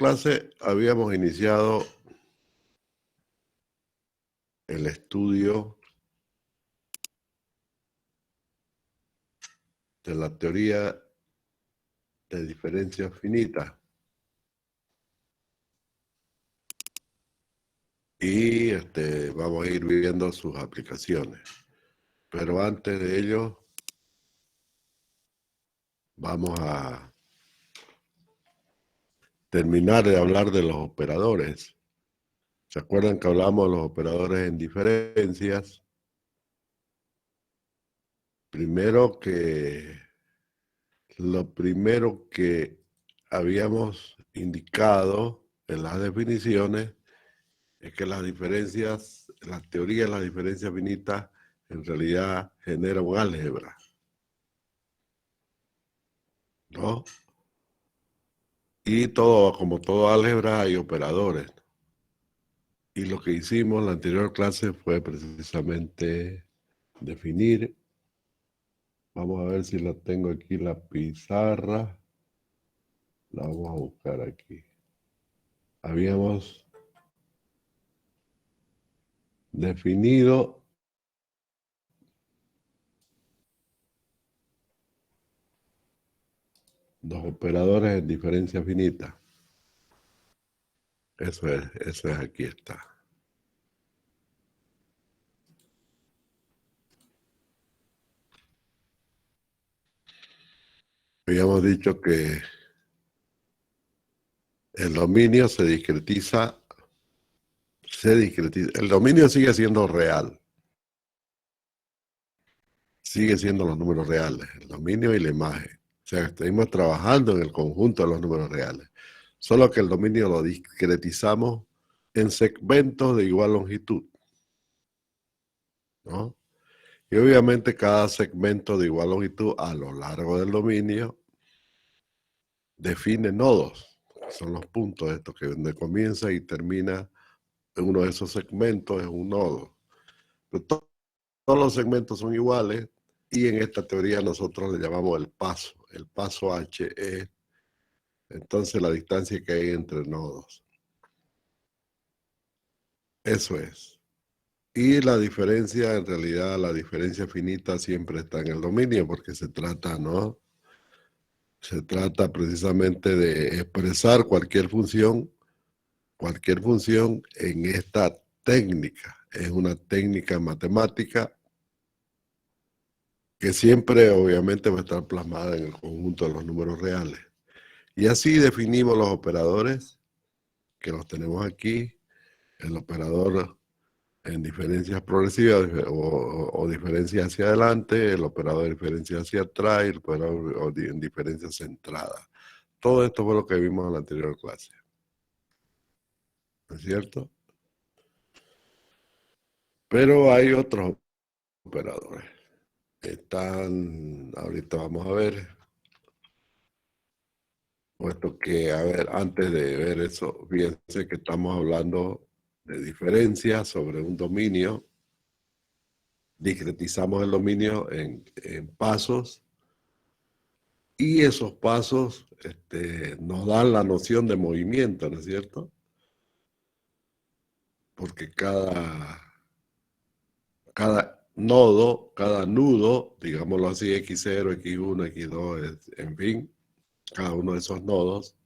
clase habíamos iniciado el estudio de la teoría de diferencias finitas. Y vamos a ir viendo sus aplicaciones. Pero antes de ello, vamos a terminar de hablar de los operadores. ¿Se acuerdan que hablamos de los operadores en diferencias? Lo primero que habíamos indicado en las definiciones es que las diferencias, la teoría de las diferencias finitas en realidad genera un álgebra, ¿no? Y como todo álgebra hay operadores. Y lo que hicimos en la anterior clase fue precisamente definir. Vamos a ver si la tengo aquí la pizarra. La vamos a buscar aquí. Habíamos definido los operadores en diferencia finita. Eso es, aquí está. Habíamos dicho que el dominio se discretiza. El dominio sigue siendo real. Sigue siendo los números reales, el dominio y la imagen. O sea, seguimos trabajando en el conjunto de los números reales. Solo que el dominio lo discretizamos en segmentos de igual longitud, ¿no? Y obviamente cada segmento de igual longitud a lo largo del dominio define nodos. Son los puntos estos que donde comienza y termina uno de esos segmentos es un nodo. Pero todos los segmentos son iguales y en esta teoría nosotros le llamamos el paso. El paso H es entonces la distancia que hay entre nodos. Eso es. Y la diferencia, en realidad, la diferencia finita siempre está en el dominio porque se trata, ¿no? Se trata precisamente de expresar cualquier función en esta técnica. Es una técnica matemática que siempre, obviamente, va a estar plasmada en el conjunto de los números reales. Y así definimos los operadores que los tenemos aquí. El operador en diferencias progresivas o diferencias hacia adelante, el operador de diferencia hacia atrás y el operador en diferencias centradas. Todo esto fue lo que vimos en la anterior clase. ¿No es cierto? Pero hay otros operadores. Ahorita vamos a ver, puesto que, a ver, antes de ver eso, fíjense que estamos hablando de diferencias sobre un dominio. Discretizamos el dominio en pasos y esos pasos nos dan la noción de movimiento, ¿no es cierto? Porque cada nodo, cada nudo, digámoslo así, X0, X1, X2, en fin, cada uno de esos nodos,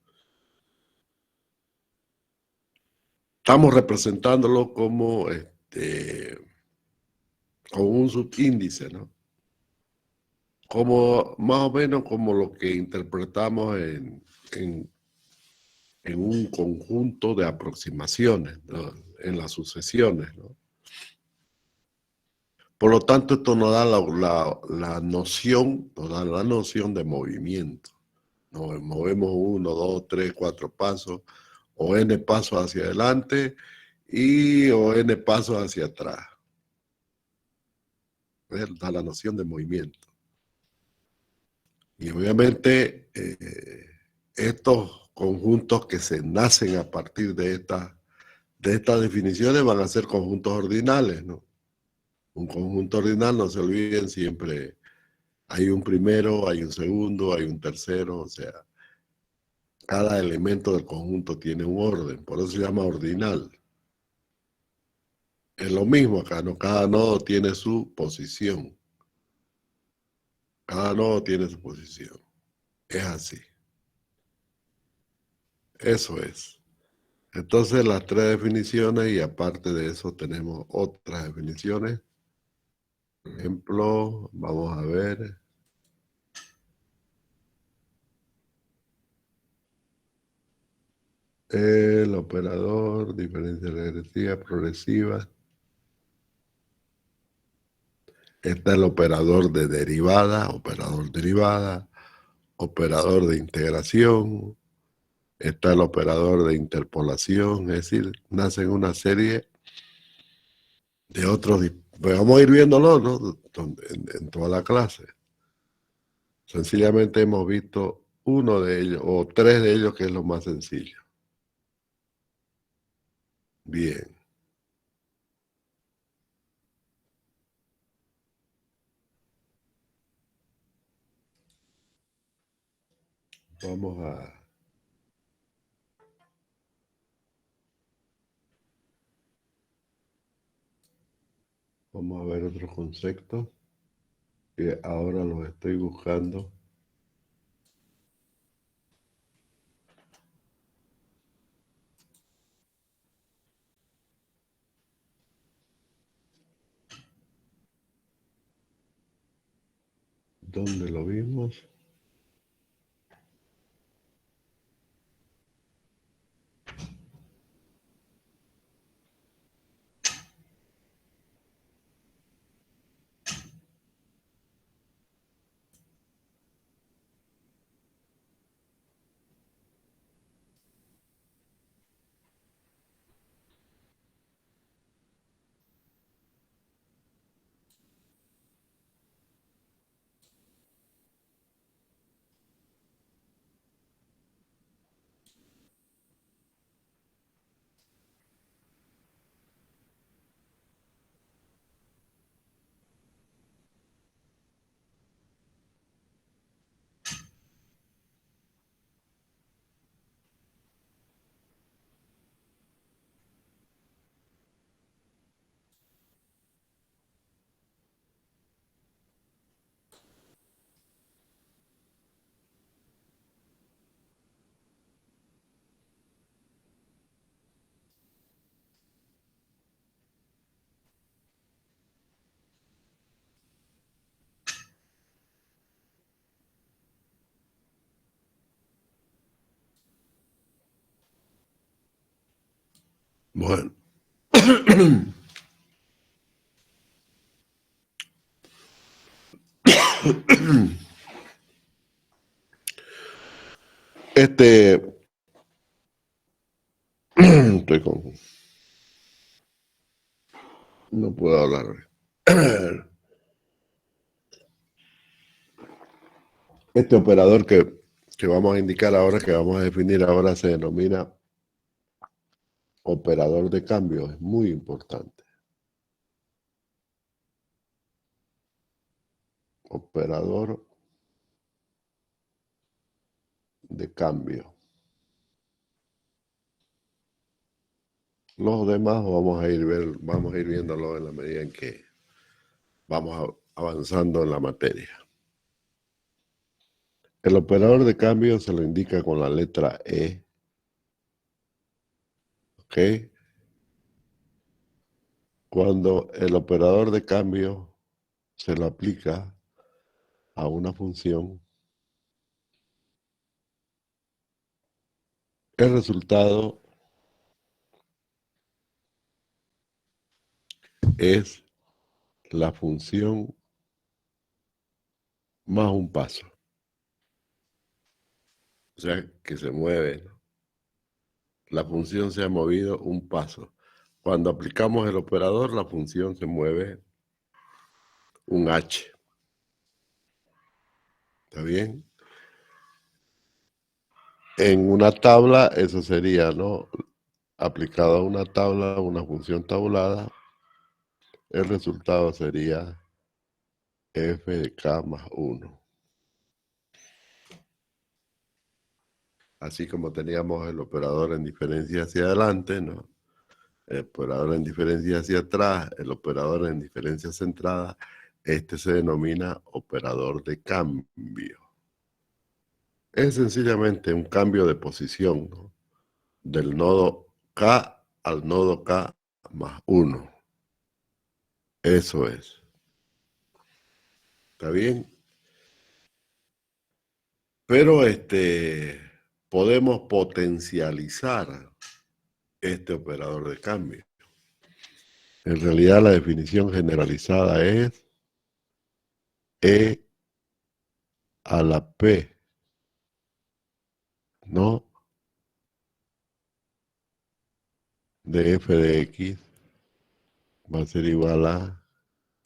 estamos representándolo como con un subíndice, ¿no? Como más o menos como lo que interpretamos en un conjunto de aproximaciones, ¿no? En las sucesiones, ¿no? Por lo tanto, esto nos da la noción de movimiento. Nos movemos 1, 2, 3, 4 pasos, o n pasos hacia adelante o n pasos hacia atrás. Da la noción de movimiento. Y obviamente estos conjuntos que se nacen a partir de estas definiciones van a ser conjuntos ordinales, ¿no? Un conjunto ordinal, no se olviden, siempre hay un primero, hay un segundo, hay un tercero, o sea, Cada elemento del conjunto tiene un orden, por eso se llama ordinal. Es lo mismo acá, ¿no? Cada nodo tiene su posición. Cada nodo tiene su posición. Es así. Eso es. Entonces las tres definiciones y aparte de eso tenemos otras definiciones. Ejemplo, vamos a ver. El operador, diferencia regresiva, progresiva. Está el operador de derivada, operador de integración, está el operador de interpolación, es decir, nacen una serie de otros, pues vamos a ir viéndolo, ¿no? En toda la clase. Sencillamente hemos visto uno de ellos, o tres de ellos, que es lo más sencillo. Bien. Vamos a ver otros conceptos que ahora los estoy buscando. ¿Dónde lo vimos? Bueno. Estoy con... No puedo hablar. Este operador que vamos a indicar ahora, que vamos a definir ahora, se denomina operador de cambio. Es muy importante. Operador de cambio. Los demás vamos a ir viéndolo en la medida en que vamos avanzando en la materia. El operador de cambio se lo indica con la letra E. ¿Ok? Cuando el operador de cambio se lo aplica a una función, el resultado es la función más un paso. O sea, que se mueve, ¿no? La función se ha movido un paso. Cuando aplicamos el operador, la función se mueve un H. ¿Está bien? En una tabla, eso sería, ¿no? Aplicado a una tabla, una función tabulada, el resultado sería f de k más 1. Así como teníamos el operador en diferencia hacia adelante, ¿no? El operador en diferencia hacia atrás, el operador en diferencia centrada, este se denomina operador de cambio. Es sencillamente un cambio de posición, ¿no? Del nodo K al nodo K más 1. Eso es. ¿Está bien? Pero podemos potencializar este operador de cambio. En realidad la definición generalizada es E a la P, ¿no? De f de x va a ser igual a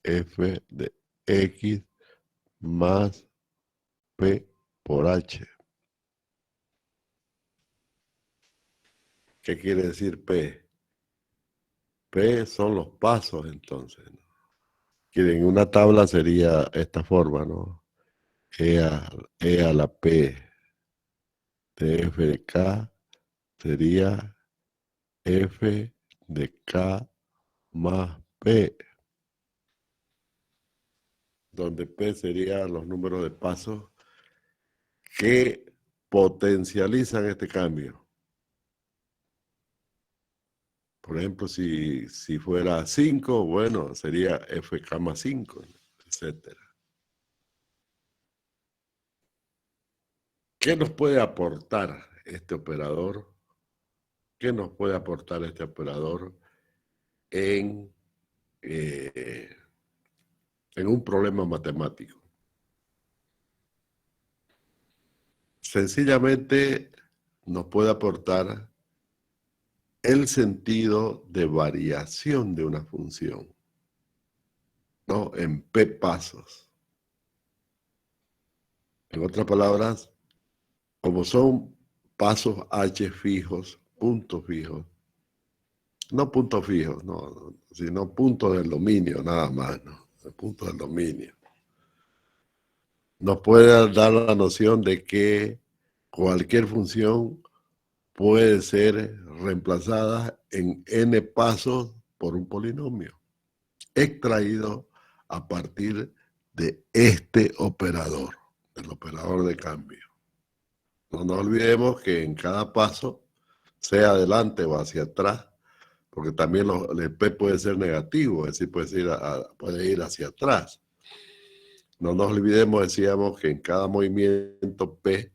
f de x más p por h. ¿Qué quiere decir p? P son los pasos entonces, ¿no? Que en una tabla sería esta forma, ¿no? E a la p de f de k sería f de k más p, donde p serían los números de pasos que potencializan este cambio. Por ejemplo, si fuera 5, bueno, sería FK más 5, etc. ¿Qué nos puede aportar este operador? ¿Qué nos puede aportar este operador en, eh, en un problema matemático? Sencillamente nos puede aportar el sentido de variación de una función, ¿no? En P pasos. En otras palabras, como son pasos H fijos, puntos fijos, no puntos fijos, no, sino puntos del dominio nada más, ¿no? El punto del dominio. Nos puede dar la noción de que cualquier función puede ser reemplazada en n pasos por un polinomio, extraído a partir de este operador, el operador de cambio. No nos olvidemos que en cada paso, sea adelante o hacia atrás, porque también el P puede ser negativo, es decir, puede ir hacia atrás. No nos olvidemos, decíamos, que en cada movimiento P,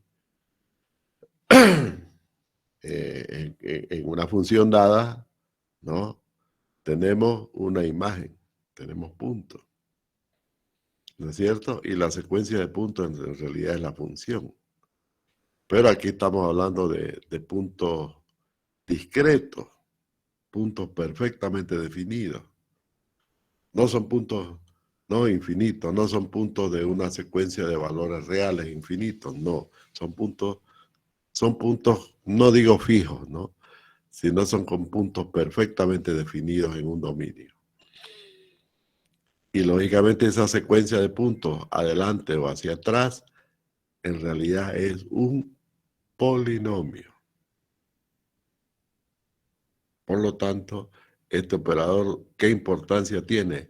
en una función dada, ¿no? Tenemos una imagen, tenemos puntos, ¿no es cierto? Y la secuencia de puntos en realidad es la función. Pero aquí estamos hablando de puntos discretos, puntos perfectamente definidos. No son puntos no infinitos, no son puntos de una secuencia de valores reales infinitos, no. Son puntos, no digo fijos, ¿no? Sino son con puntos perfectamente definidos en un dominio. Y lógicamente esa secuencia de puntos adelante o hacia atrás, en realidad es un polinomio. Por lo tanto, este operador, ¿qué importancia tiene?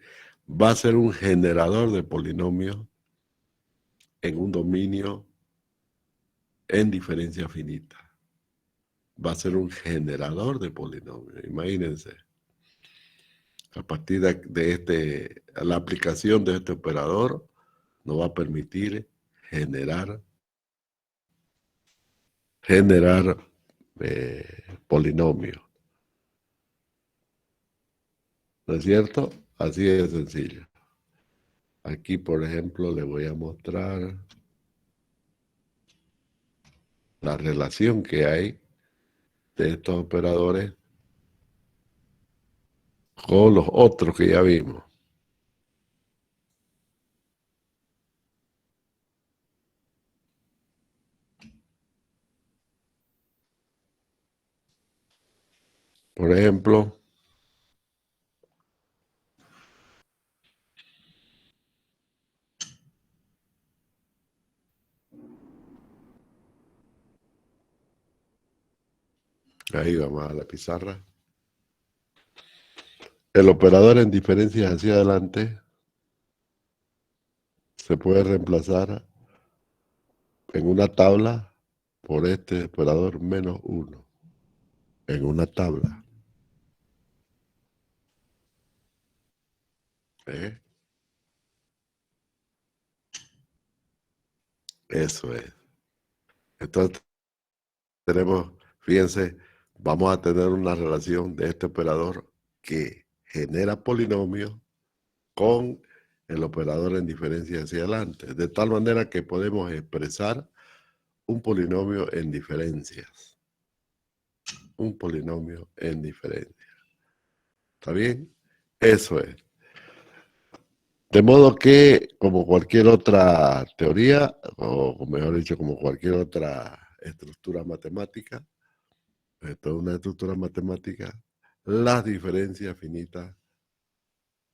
Va a ser un generador de polinomios en un dominio en diferencia finita. Va a ser un generador de polinomios. Imagínense. A partir de la aplicación de este operador nos va a permitir generar polinomios. ¿No es cierto? Así de sencillo. Aquí, por ejemplo, le voy a mostrar la relación que hay de estos operadores con los otros que ya vimos. Por ejemplo, Ahí vamos a la pizarra. El operador en diferencias hacia adelante se puede reemplazar en una tabla por este operador menos 1. En una tabla. ¿Eh? Eso es. Entonces tenemos, fíjense, vamos a tener una relación de este operador que genera polinomios con el operador en diferencia hacia adelante, de tal manera que podemos expresar un polinomio en diferencias. Un polinomio en diferencias. ¿Está bien? Eso es. De modo que, como cualquier otra teoría, o mejor dicho, como cualquier otra estructura matemática, esto es una estructura matemática, las diferencias finitas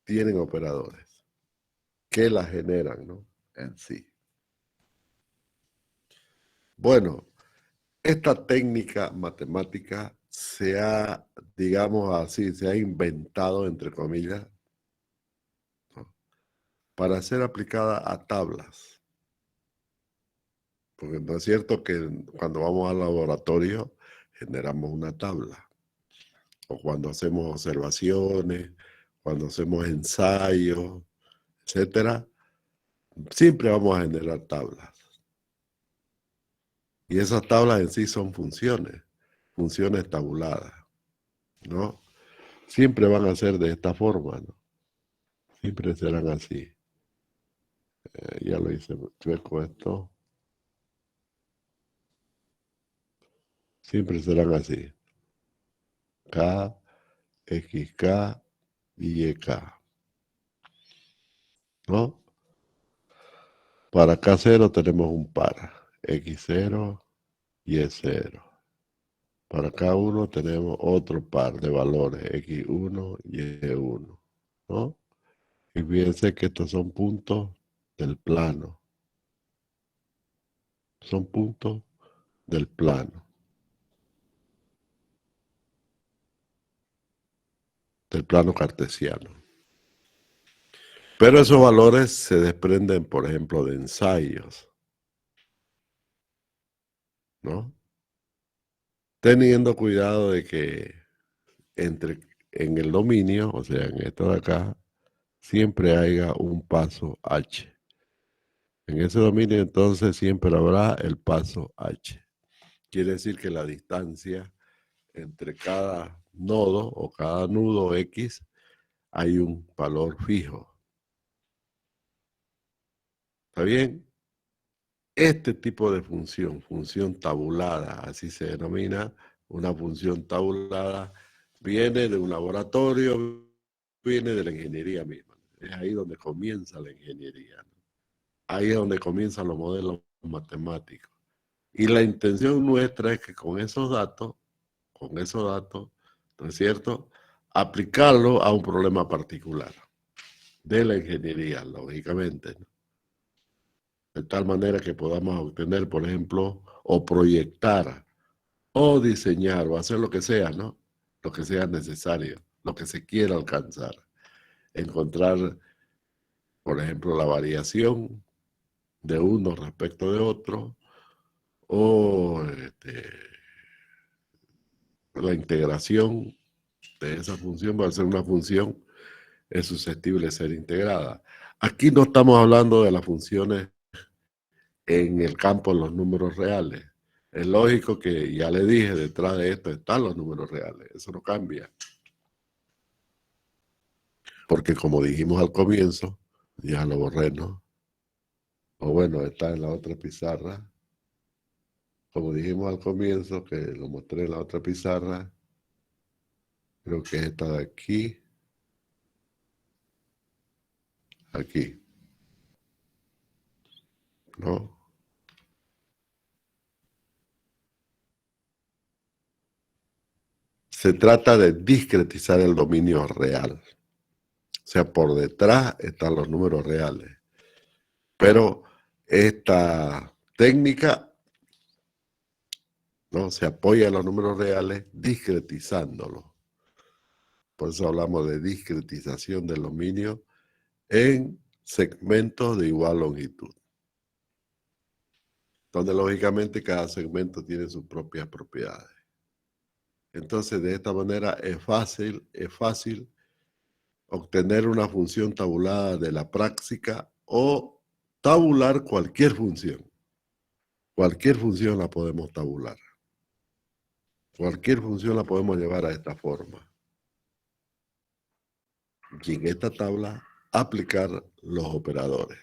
tienen operadores que las generan, ¿no? En sí. Bueno, esta técnica matemática se ha, digamos así, se ha inventado, entre comillas, ¿no?, para ser aplicada a tablas. Porque no es cierto que cuando vamos al laboratorio generamos una tabla. O cuando hacemos observaciones, cuando hacemos ensayos, etcétera, siempre vamos a generar tablas. Y esas tablas en sí son funciones tabuladas, ¿no? Siempre van a ser de esta forma, ¿no? Siempre serán así. Ya lo hice chueco esto. Siempre serán así. K, XK y YK, ¿no? Para K0 tenemos un par, X0 y Y0. Para K1 tenemos otro par de valores, X1 y Y1, ¿no? Y fíjense que estos son puntos del plano. Son puntos del plano. Del plano cartesiano. Pero esos valores se desprenden, por ejemplo, de ensayos, ¿no? Teniendo cuidado de que en el dominio, o sea, en esto de acá, siempre haya un paso H. En ese dominio entonces siempre habrá el paso H. Quiere decir que la distancia entre cada nodo o cada nudo X hay un valor fijo. ¿Está bien? Este tipo de función tabulada, así se denomina, una función tabulada, viene de un laboratorio, viene de la ingeniería misma. Es ahí donde comienza la ingeniería, ¿no? Ahí es donde comienzan los modelos matemáticos. Y la intención nuestra es que con esos datos, ¿no es cierto?, aplicarlo a un problema particular de la ingeniería, lógicamente, ¿no? De tal manera que podamos obtener, por ejemplo, o proyectar, o diseñar, o hacer lo que sea, ¿no? Lo que sea necesario, lo que se quiera alcanzar. Encontrar, por ejemplo, la variación de uno respecto de otro, o la integración de esa función va a ser una función es susceptible de ser integrada. Aquí no estamos hablando de las funciones en el campo de los números reales. Es lógico que, ya le dije, detrás de esto están los números reales. Eso no cambia. Porque como dijimos al comienzo, ya lo borré, ¿no? O bueno, está en la otra pizarra. Como dijimos al comienzo, que lo mostré en la otra pizarra, creo que es esta de aquí, aquí, ¿no? Se trata de discretizar el dominio real. O sea, por detrás están los números reales. Pero esta técnica ¿no? Se apoya en los números reales discretizándolos. Por eso hablamos de discretización del dominio en segmentos de igual longitud, donde lógicamente cada segmento tiene sus propias propiedades. Entonces, de esta manera es fácil obtener una función tabulada de la práctica o tabular cualquier función. Cualquier función la podemos tabular. Cualquier función la podemos llevar a esta forma. Y en esta tabla aplicar los operadores.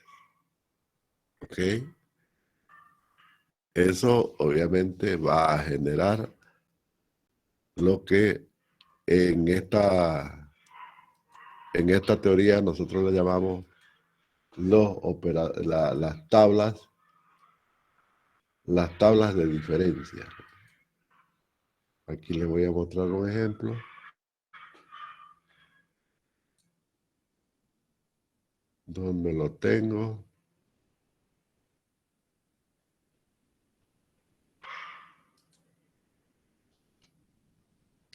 ¿Ok? Eso obviamente va a generar lo que en esta teoría nosotros le llamamos las tablas de diferencia. Aquí les voy a mostrar un ejemplo. ¿Dónde lo tengo?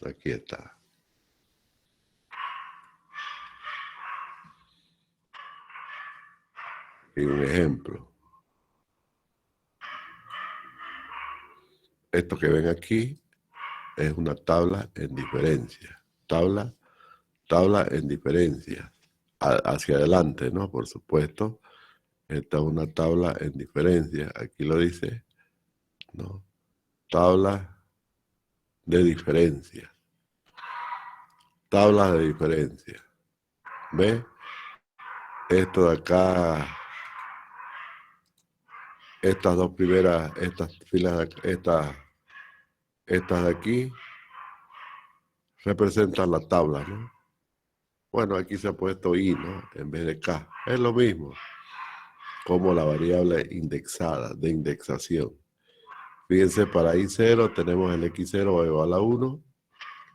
Aquí está. Y un ejemplo. Esto que ven aquí es una tabla en diferencia. Tabla en diferencia. Hacia adelante, ¿no? Por supuesto. Esta es una tabla en diferencia. Aquí lo dice, ¿no? Tabla de diferencia. Tablas de diferencia. ¿Ve? Esto de acá, estas dos primeras, estas filas, estas de aquí, representan la tabla, ¿no? Bueno, aquí se ha puesto I, ¿no? En vez de K. Es lo mismo, como la variable indexada, de indexación. Fíjense, para I0 tenemos el X0 igual a 1.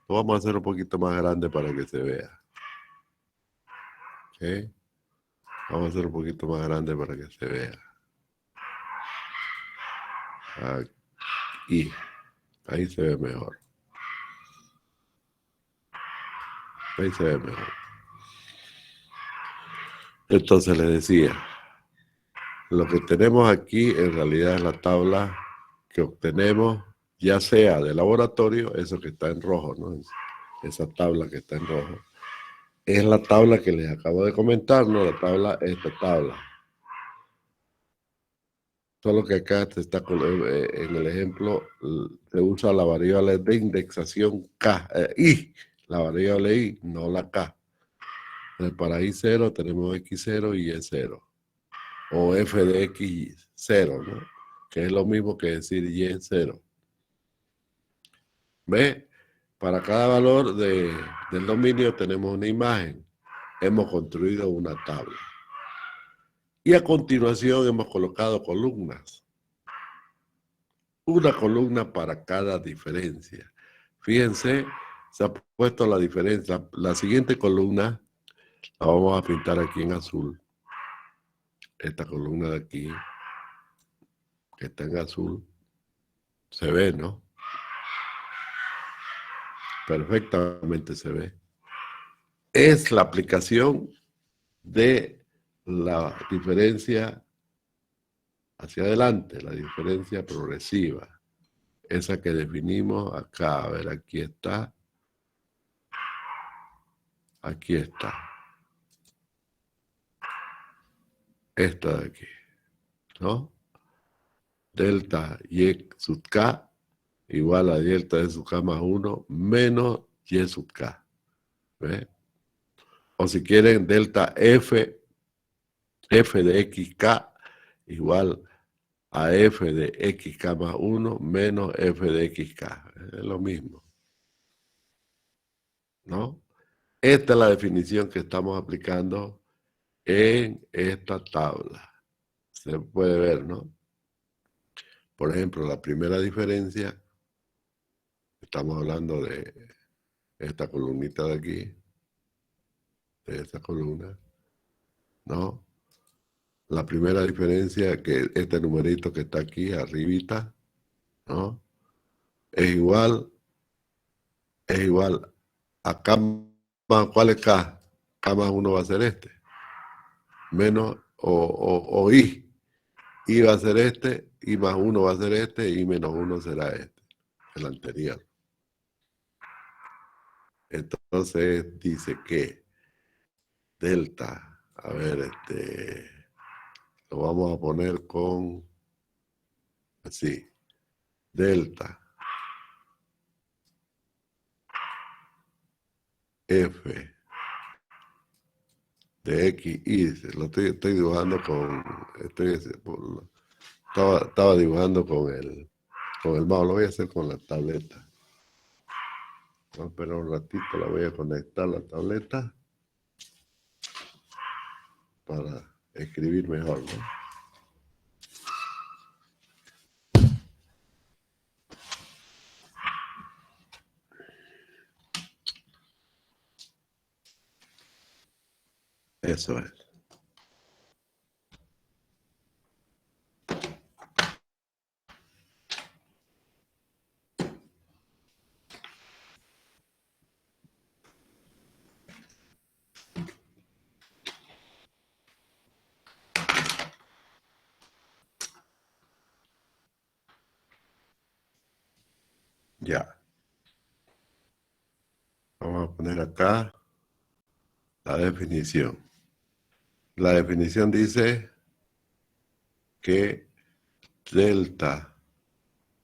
Lo vamos a hacer un poquito más grande para que se vea. ¿Ok? Vamos a hacer un poquito más grande para que se vea. Aquí. Ahí se ve mejor. Ahí se ve mejor. Entonces les decía, lo que tenemos aquí en realidad es la tabla que obtenemos, ya sea de laboratorio, eso que está en rojo, ¿no? Esa tabla que está en rojo. Es la tabla que les acabo de comentar, ¿no? Esta tabla. Solo que acá está en el ejemplo, se usa la variable de indexación K, I, la variable I, no la K. Entonces, para I0 tenemos X0 y Y0. O f de x 0, ¿no? Que es lo mismo que decir y 0. ¿Ve? Para cada valor del dominio tenemos una imagen. Hemos construido una tabla. Y a continuación hemos colocado columnas. Una columna para cada diferencia. Fíjense, se ha puesto la diferencia. La siguiente columna la vamos a pintar aquí en azul. Esta columna de aquí, que está en azul, se ve, ¿no? Perfectamente se ve. Es la aplicación de la diferencia hacia adelante, la diferencia progresiva. Esa que definimos acá. A ver, aquí está. Aquí está. Esta de aquí, ¿no? Delta Y sub K igual a delta Y sub K más 1 menos Y sub K. ¿Ve? O si quieren, delta F de XK igual a F de XK más 1 menos F de XK. Es lo mismo, ¿no? Esta es la definición que estamos aplicando en esta tabla. Se puede ver, ¿no? Por ejemplo, la primera diferencia, estamos hablando de esta columnita de aquí, de esta columna, ¿no? La primera diferencia, que este numerito que está aquí arribita, ¿no? es igual a K más, ¿cuál es K? K más 1 va a ser este. Menos o I. I va a ser este, I más 1 va a ser este, y menos 1 será este, el anterior. Entonces dice que delta, a ver, lo vamos a poner con así, delta F de X, Y, lo estoy dibujando con, estaba dibujando con el mouse, lo voy a hacer con la tableta. Vamos a esperar un ratito, la voy a conectar a la tableta para escribir mejor, ¿no? Eso es. Ya. Vamos a poner acá la definición. La definición dice que delta,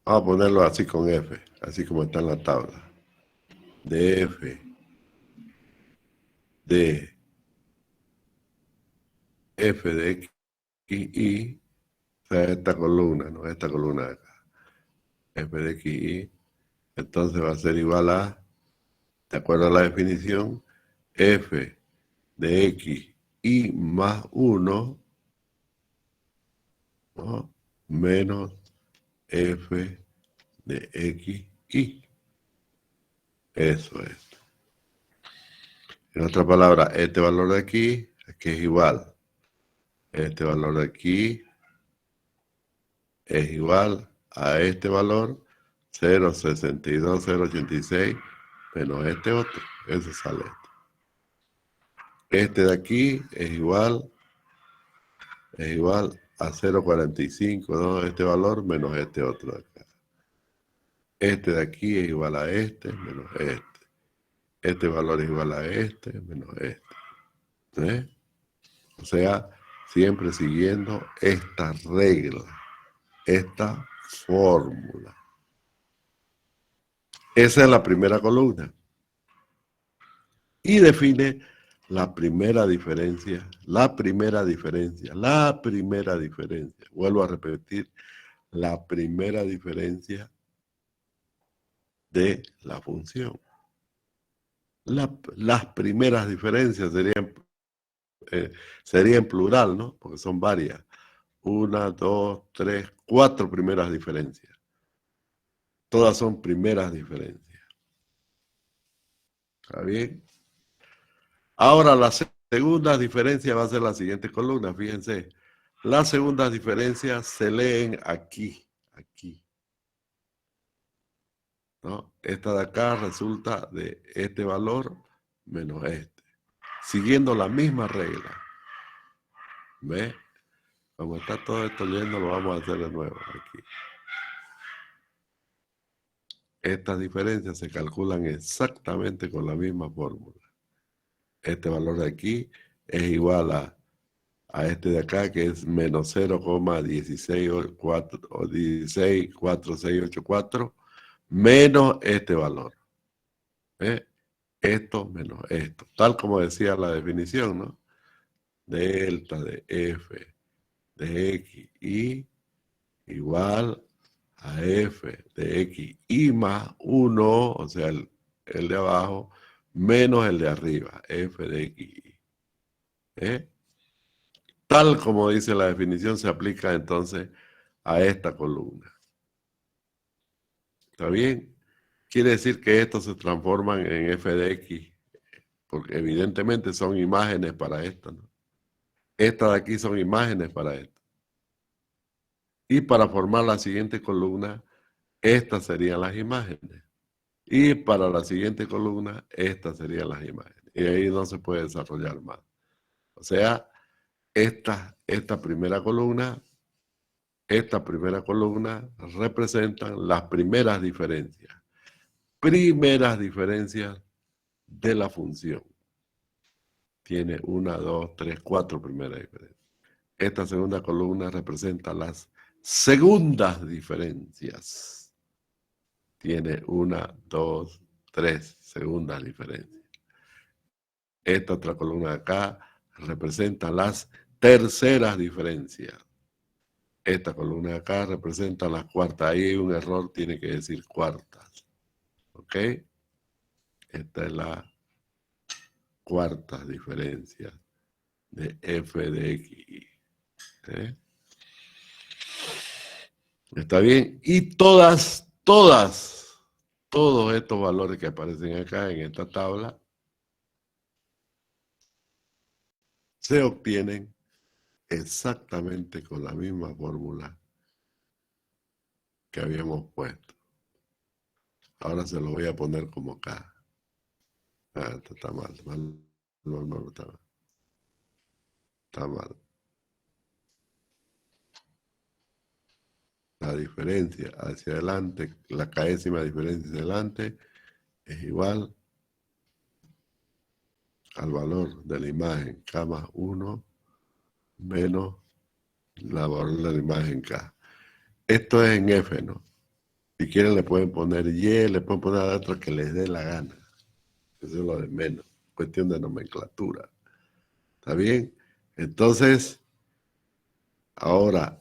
vamos a ponerlo así con F, así como está en la tabla, de F, de F de X, Y, o sea, esta columna, ¿no? Esta columna de acá, F de X, Y, entonces va a ser igual a, de acuerdo a la definición, F de X, Y más 1, ¿no? Menos F de X, Y. Eso es. En otras palabras, este valor de aquí es igual. Este valor de aquí es igual a este valor 0,62086 menos este otro. Eso sale esto. Este de aquí es igual a 0,45, ¿no? Este valor menos este otro de acá. Este de aquí es igual a este menos este. Este valor es igual a este menos este. ¿Eh? O sea, siempre siguiendo esta regla, esta fórmula. Esa es la primera columna. Y define la primera diferencia. Vuelvo a repetir, la primera diferencia de la función. Las primeras diferencias serían en plural, ¿no? Porque son varias. 1, 2, 3, 4 primeras diferencias. Todas son primeras diferencias. ¿Está bien? Ahora la segunda diferencia va a ser la siguiente columna, fíjense. Las segundas diferencias se leen aquí. ¿No? Esta de acá resulta de este valor menos este. Siguiendo la misma regla. ¿Ve? Como está todo esto lleno, lo vamos a hacer de nuevo aquí. Estas diferencias se calculan exactamente con la misma fórmula. Este valor de aquí es igual a este de acá, que es menos 0,16484, menos este valor. ¿Eh? Esto menos esto. Tal como decía la definición, ¿no? Delta de F de X, Y igual a F de X, Y más 1, o sea, el de abajo, menos el de arriba, F de X, Y. ¿Eh? Tal como dice la definición, se aplica entonces a esta columna. ¿Está bien? Quiere decir que estos se transforman en f de x, porque evidentemente son imágenes para esto, ¿no? Estas de aquí son imágenes para esto. Y para formar la siguiente columna, Estas serían las imágenes. Y para la siguiente columna, estas serían las imágenes. Y ahí no se puede desarrollar más. O sea, esta primera columna representan las primeras diferencias. Primeras diferencias de la función. Tiene 1, 2, 3, 4 primeras diferencias. Esta segunda columna representa las segundas diferencias. Tiene 1, 2, 3 segundas diferencias. Esta otra columna de acá representa las terceras diferencias. Esta columna de acá representa las cuartas. Ahí hay un error, tiene que decir cuartas. ¿Ok? Esta es la cuarta diferencia de f de x. ¿Eh? ¿Está bien? Y todos estos valores que aparecen acá en esta tabla se obtienen exactamente con la misma fórmula que habíamos puesto. Ahora se lo voy a poner como acá. Ah, esto está mal. No, está mal. Está mal. La diferencia hacia adelante, la késima diferencia hacia adelante es igual al valor de la imagen K más 1 menos la valor de la imagen K. Esto es en F, ¿no? Si quieren le pueden poner Y, le pueden poner a otro que les dé la gana. Eso es lo de menos. Cuestión de nomenclatura. ¿Está bien? Entonces, ahora,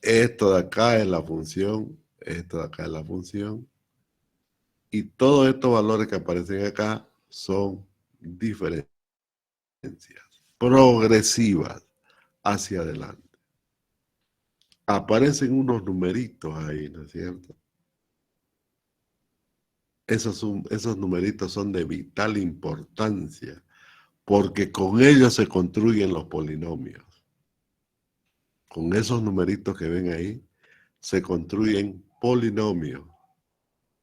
esto de acá es la función, esto de acá es la función, y todos estos valores que aparecen acá son diferencias progresivas hacia adelante. Aparecen unos numeritos ahí, ¿no es cierto? Esos numeritos son de vital importancia, porque con ellos se construyen los polinomios. Con esos numeritos que ven ahí, se construyen polinomios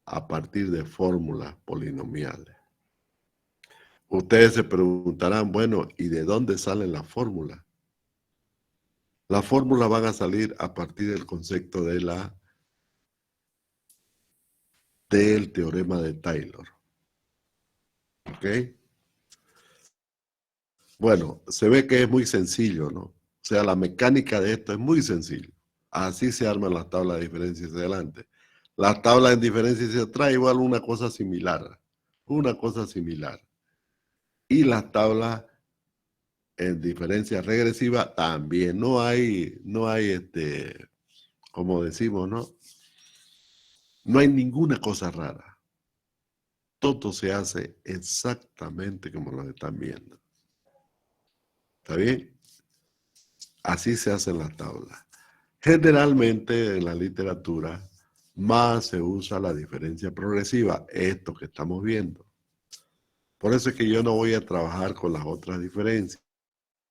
a partir de fórmulas polinomiales. Ustedes se preguntarán, bueno, ¿y de dónde salen las fórmulas? Las fórmulas van a salir a partir del concepto del teorema de Taylor. ¿Ok? Bueno, se ve que es muy sencillo, ¿no? O sea, la mecánica de esto es muy sencillo. Así se arman las tablas de diferencia hacia adelante. Las tablas de diferencia hacia atrás igual una cosa similar. Una cosa similar. Y las tablas en diferencia regresiva también. No hay como decimos, ¿no? No hay ninguna cosa rara. Todo se hace exactamente como lo están viendo. ¿Está bien? Así se hacen las tablas. Generalmente en la literatura más se usa la diferencia progresiva, esto que estamos viendo. Por eso es que yo no voy a trabajar con las otras diferencias.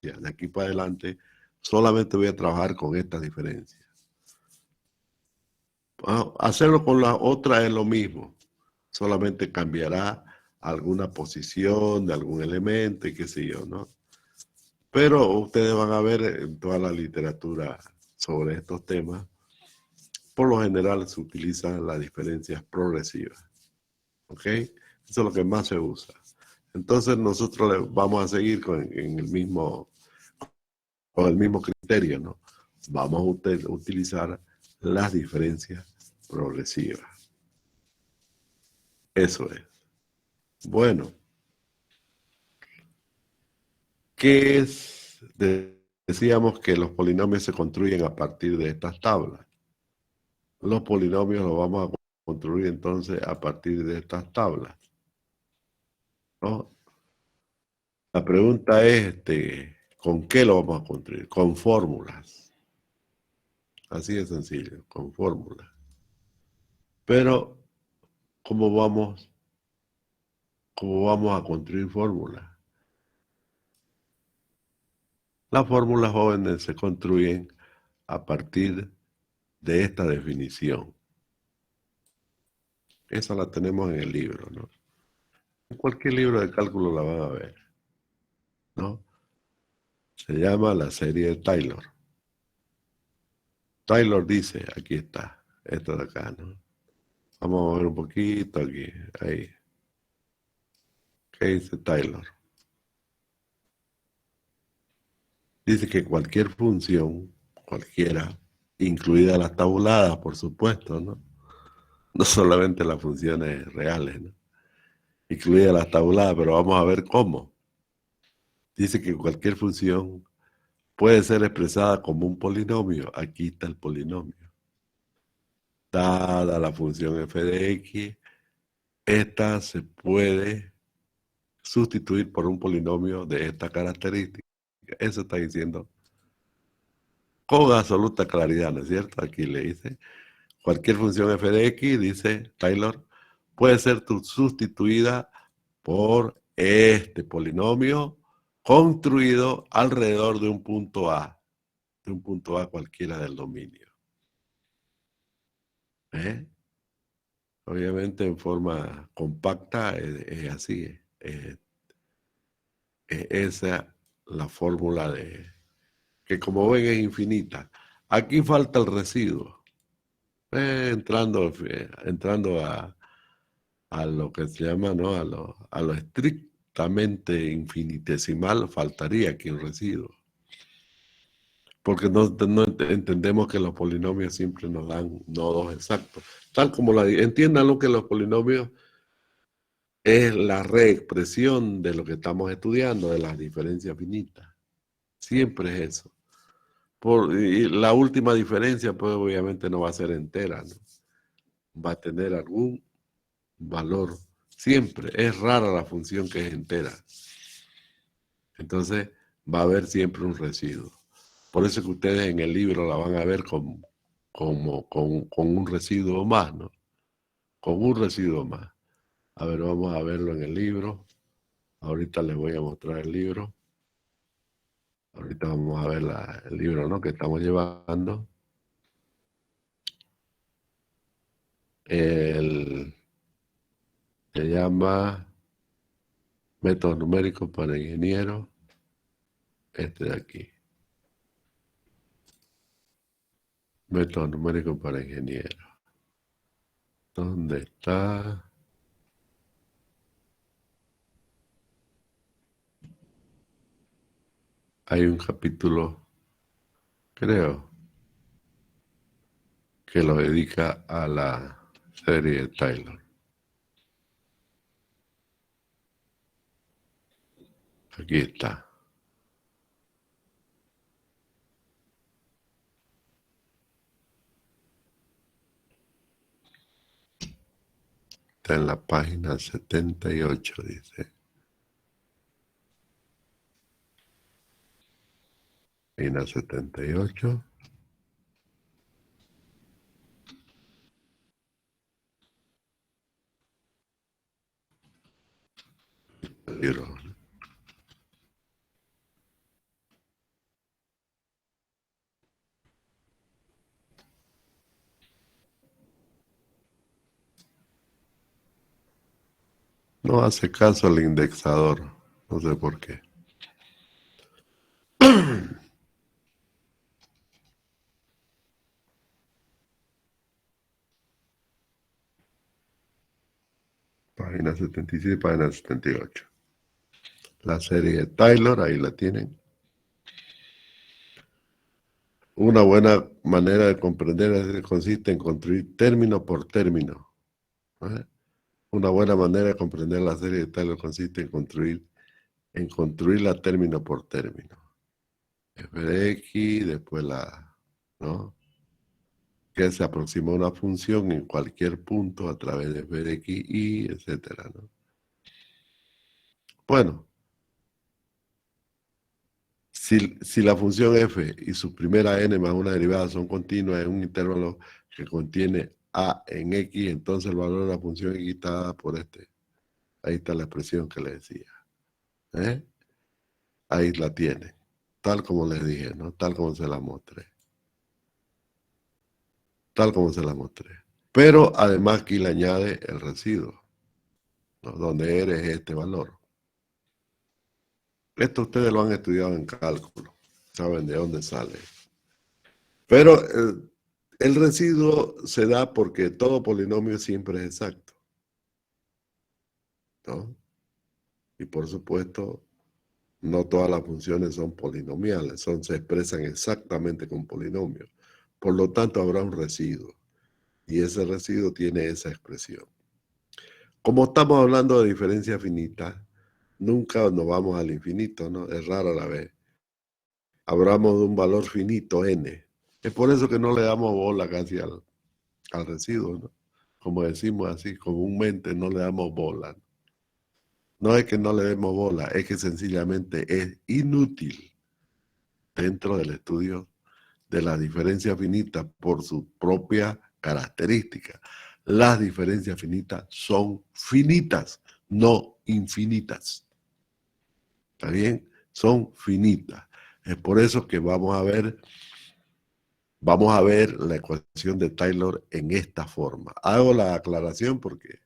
De aquí para adelante solamente voy a trabajar con estas diferencias. Hacerlo con las otras es lo mismo. Solamente cambiará alguna posición de algún elemento y qué sé yo, ¿no? Pero ustedes van a ver en toda la literatura sobre estos temas, por lo general se utilizan las diferencias progresivas. ¿Ok? Eso es lo que más se usa. Entonces nosotros vamos a seguir con el mismo criterio, ¿no? Vamos a utilizar las diferencias progresivas. Eso es. Bueno, ¿qué es? Decíamos que los polinomios se construyen a partir de estas tablas. Los polinomios los vamos a construir entonces a partir de estas tablas, ¿no? La pregunta es, ¿con qué lo vamos a construir? Con fórmulas. Así de sencillo, con fórmulas. Pero, ¿cómo vamos a construir fórmulas? Las fórmulas jóvenes se construyen a partir de esta definición. Esa la tenemos en el libro, ¿no? En cualquier libro de cálculo la van a ver, ¿no? Se llama la serie de Taylor. Taylor dice, aquí está, esto de acá, ¿no? Vamos a ver un poquito aquí, ahí. ¿Qué dice Taylor? Dice que cualquier función, cualquiera, incluidas las tabuladas, por supuesto, ¿no? No solamente las funciones reales, ¿no? Incluidas las tabuladas, pero vamos a ver cómo. Dice que cualquier función puede ser expresada como un polinomio. Aquí está el polinomio. Dada la función f de x, esta se puede sustituir por un polinomio de esta característica. Eso está diciendo con absoluta claridad, ¿no es cierto? Aquí le dice, cualquier función f de x, dice Taylor, puede ser sustituida por este polinomio construido alrededor de un punto A cualquiera del dominio. ¿Eh? Obviamente en forma compacta es así. Es esa la fórmula que como ven es infinita. Aquí falta el residuo. Entrando a lo que se llama, ¿no? A lo estrictamente infinitesimal, faltaría aquí un residuo. Porque no entendemos que los polinomios siempre nos dan nodos exactos. Tal como entiendan lo que los polinomios es la reexpresión de lo que estamos estudiando, de las diferencias finitas. Siempre es eso. Y la última diferencia, pues obviamente no va a ser entera, ¿no? Va a tener algún valor. Siempre. Es rara la función que es entera. Entonces va a haber siempre un residuo. Por eso que ustedes en el libro la van a ver con un residuo más, ¿no? Con un residuo más. A ver, vamos a verlo en el libro. Ahorita les voy a mostrar el libro. Ahorita vamos a ver el libro, ¿no? Que estamos llevando. Se llama Métodos numéricos para ingenieros. Este de aquí. Métodos numéricos para ingenieros. ¿Dónde está? Hay un capítulo, creo, que lo dedica a la serie de Taylor. Aquí está. Está en la página 78, dice. Página 78. Libro. No hace caso al indexador. No sé por qué. Página 77, página 78. La serie de Taylor, ahí la tienen. Una buena manera de comprender consiste en construir término por término. ¿Eh? Una buena manera de comprender la serie de Taylor consiste en construirla término por término. F de X, después ¿no? Que se aproxima a una función en cualquier punto a través de f de X, Y, etcétera, ¿no? Bueno, si la función f y su primera n más una derivada son continuas en un intervalo que contiene a en x, entonces el valor de la función x está dada por este. Ahí está la expresión que le decía. ¿Eh? Ahí la tiene. Tal como les dije, ¿no? Tal como se la mostré. Tal como se la mostré. Pero además aquí le añade el residuo, ¿no? Donde R es este valor. Esto ustedes lo han estudiado en cálculo, saben de dónde sale. Pero el residuo se da porque todo polinomio siempre es exacto, ¿no? Y por supuesto, no todas las funciones son polinomiales, se expresan exactamente con polinomios. Por lo tanto, habrá un residuo. Y ese residuo tiene esa expresión. Como estamos hablando de diferencia finita, nunca nos vamos al infinito, ¿no? Es rara la vez. Hablamos de un valor finito, n. Es por eso que no le damos bola casi al residuo, ¿no? Como decimos así, comúnmente no le damos bola. No es que no le demos bola, es que sencillamente es inútil dentro del estudio de la diferencia finita por su propia característica. Las diferencias finitas son finitas, no infinitas. ¿Está bien? Son finitas. Es por eso que vamos a ver la ecuación de Taylor en esta forma. Hago la aclaración porque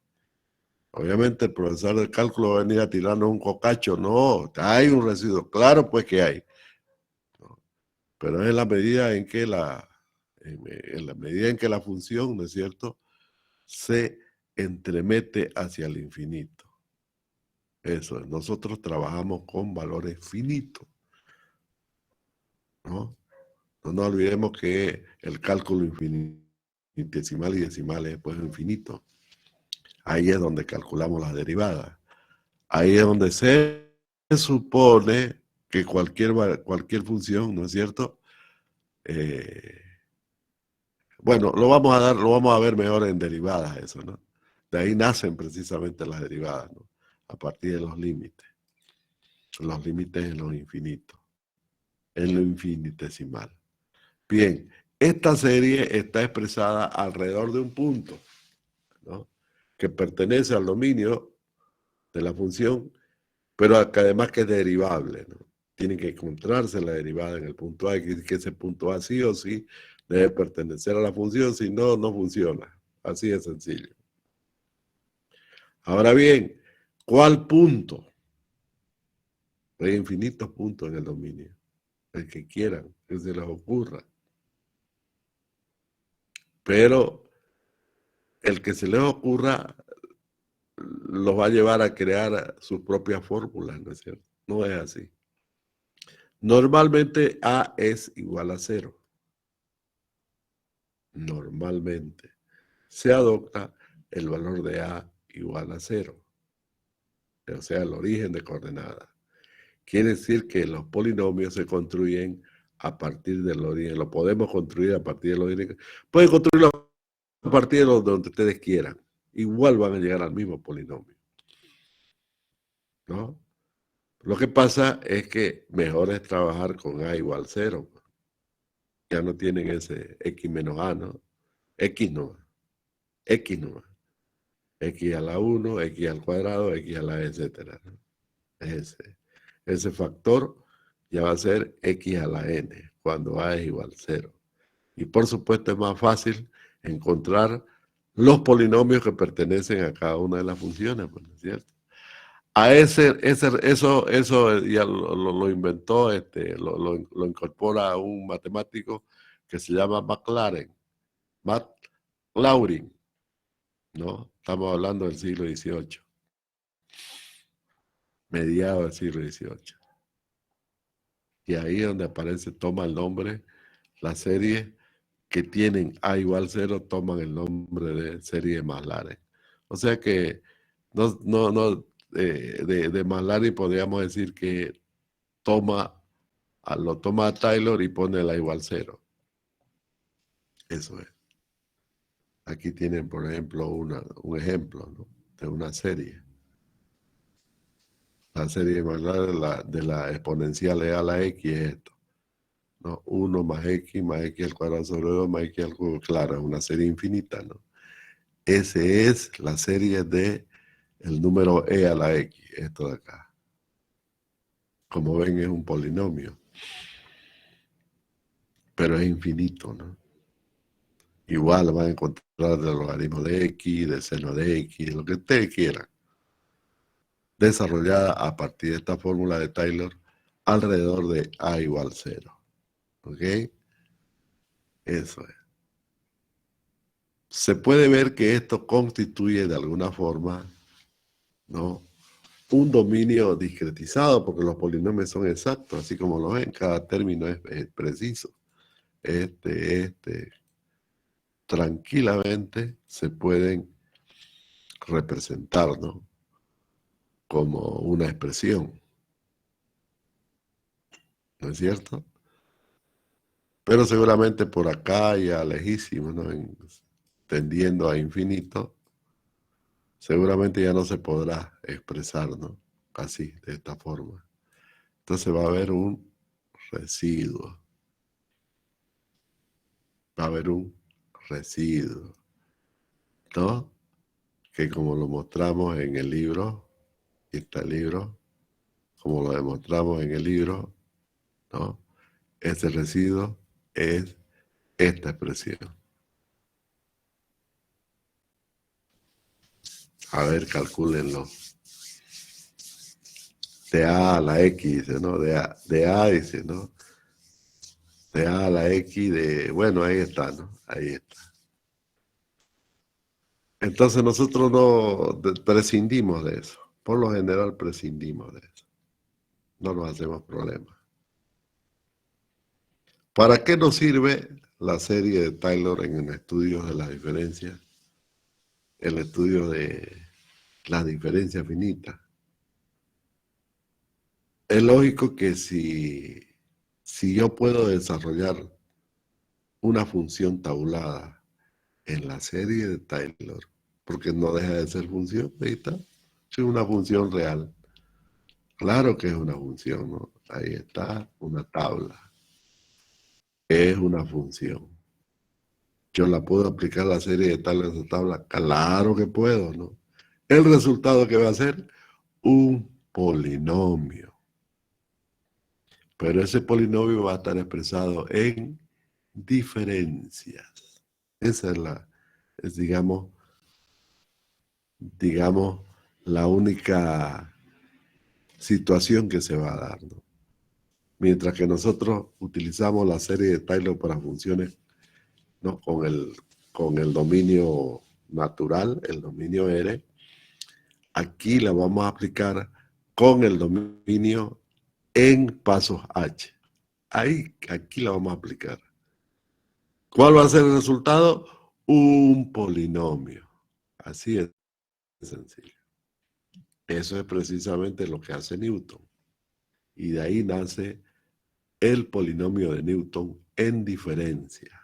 obviamente el profesor de cálculo va a venir a tirarnos un cocacho. No, hay un residuo. Claro, pues que hay. ¿No? Pero es en la medida en que la función, ¿no es cierto?, se entremete hacia el infinito. Eso es, nosotros trabajamos con valores finitos, ¿no? No nos olvidemos que el cálculo infinitesimal y decimal es pues infinito. Ahí es donde calculamos las derivadas. Ahí es donde se supone que cualquier función, ¿no es cierto?, bueno, lo vamos a ver mejor en derivadas eso, ¿no? De ahí nacen precisamente las derivadas, ¿no? A partir de los límites en los infinitos, en lo infinitesimal. Bien, esta serie está expresada alrededor de un punto, ¿no?, que pertenece al dominio de la función, pero que además que es derivable, ¿no? Tiene que encontrarse la derivada en el punto A, y que ese punto A sí o sí debe pertenecer a la función, si no, no funciona. Así de sencillo. Ahora bien, ¿cuál punto? Hay infinitos puntos en el dominio. El que quieran, que se les ocurra. Pero el que se les ocurra los va a llevar a crear sus propias fórmulas, ¿no es cierto? No es así. Normalmente A es igual a 0. Normalmente se adopta el valor de A igual a 0. O sea, el origen de coordenadas. Quiere decir que los polinomios se construyen a partir del origen. Lo podemos construir a partir del origen. Pueden construirlo a partir de donde ustedes quieran. Igual van a llegar al mismo polinomio, ¿no? Lo que pasa es que mejor es trabajar con A igual 0. Ya no tienen ese X menos A, ¿no? X no. X no. X a la 1, X al cuadrado, X a la etcétera, ¿no? Ese factor ya va a ser X a la N, cuando A es igual a 0. Y por supuesto es más fácil encontrar los polinomios que pertenecen a cada una de las funciones, ¿no es cierto? A eso ya lo inventó, lo incorpora un matemático que se llama Maclaurin, ¿no? Estamos hablando del siglo XVIII, mediados del siglo XVIII. Y ahí es donde aparece, toma el nombre, la serie que tienen A igual 0, toman el nombre de serie de Maclaurin. O sea que de Maclaurin podríamos decir que lo toma a Taylor y pone la igual 0. Eso es. Aquí tienen, por ejemplo, un ejemplo, ¿no?, de una serie. La serie de la exponencial e a la x es esto, ¿no? 1 más x al cuadrado sobre 2 más x al cubo. Claro, es una serie infinita, ¿no? Esa es la serie de el número e a la x, esto de acá. Como ven, es un polinomio, pero es infinito, ¿no? Igual van a encontrar del logaritmo de X, del seno de X, lo que ustedes quieran. Desarrollada a partir de esta fórmula de Taylor alrededor de A igual 0. ¿Ok? Eso es. Se puede ver que esto constituye de alguna forma, ¿no?, un dominio discretizado, porque los polinomios son exactos, así como lo ven, cada término es preciso. Tranquilamente se pueden representar, ¿no?, como una expresión, ¿no es cierto? Pero seguramente por acá ya lejísimo, ¿no?, tendiendo a infinito, seguramente ya no se podrá expresar, ¿no?, así, de esta forma. Entonces va a haber un residuo. Va a haber un residuo, ¿no?, que como lo mostramos en el libro, y está el libro, como lo demostramos en el libro, ¿no?, ese residuo es esta expresión. A ver, calcúlenlo. De A a la X, dice, ¿no? De A dice, ¿no? De A a la X, bueno, ahí está, ¿no? Ahí está. Entonces nosotros no prescindimos de eso. Por lo general prescindimos de eso. No nos hacemos problemas. ¿Para qué nos sirve la serie de Taylor en el estudio de las diferencias? El estudio de las diferencias finitas. Es lógico que si yo puedo desarrollar una función tabulada en la serie de Taylor, porque no deja de ser función, ahí está, es una función real. Claro que es una función, ¿no? Ahí está, una tabla. Es una función. Yo la puedo aplicar a la serie de Taylor en esa tabla. Claro que puedo, ¿no? El resultado que va a ser un polinomio. Pero ese polinomio va a estar expresado en diferencias. Esa es, digamos, la única situación que se va a dar, ¿no? Mientras que nosotros utilizamos la serie de Taylor para funciones, ¿no?, con el dominio natural, el dominio R, aquí la vamos a aplicar con el dominio en pasos H. Aquí la vamos a aplicar. ¿Cuál va a ser el resultado? Un polinomio. Así es sencillo. Eso es precisamente lo que hace Newton. Y de ahí nace el polinomio de Newton en diferencia.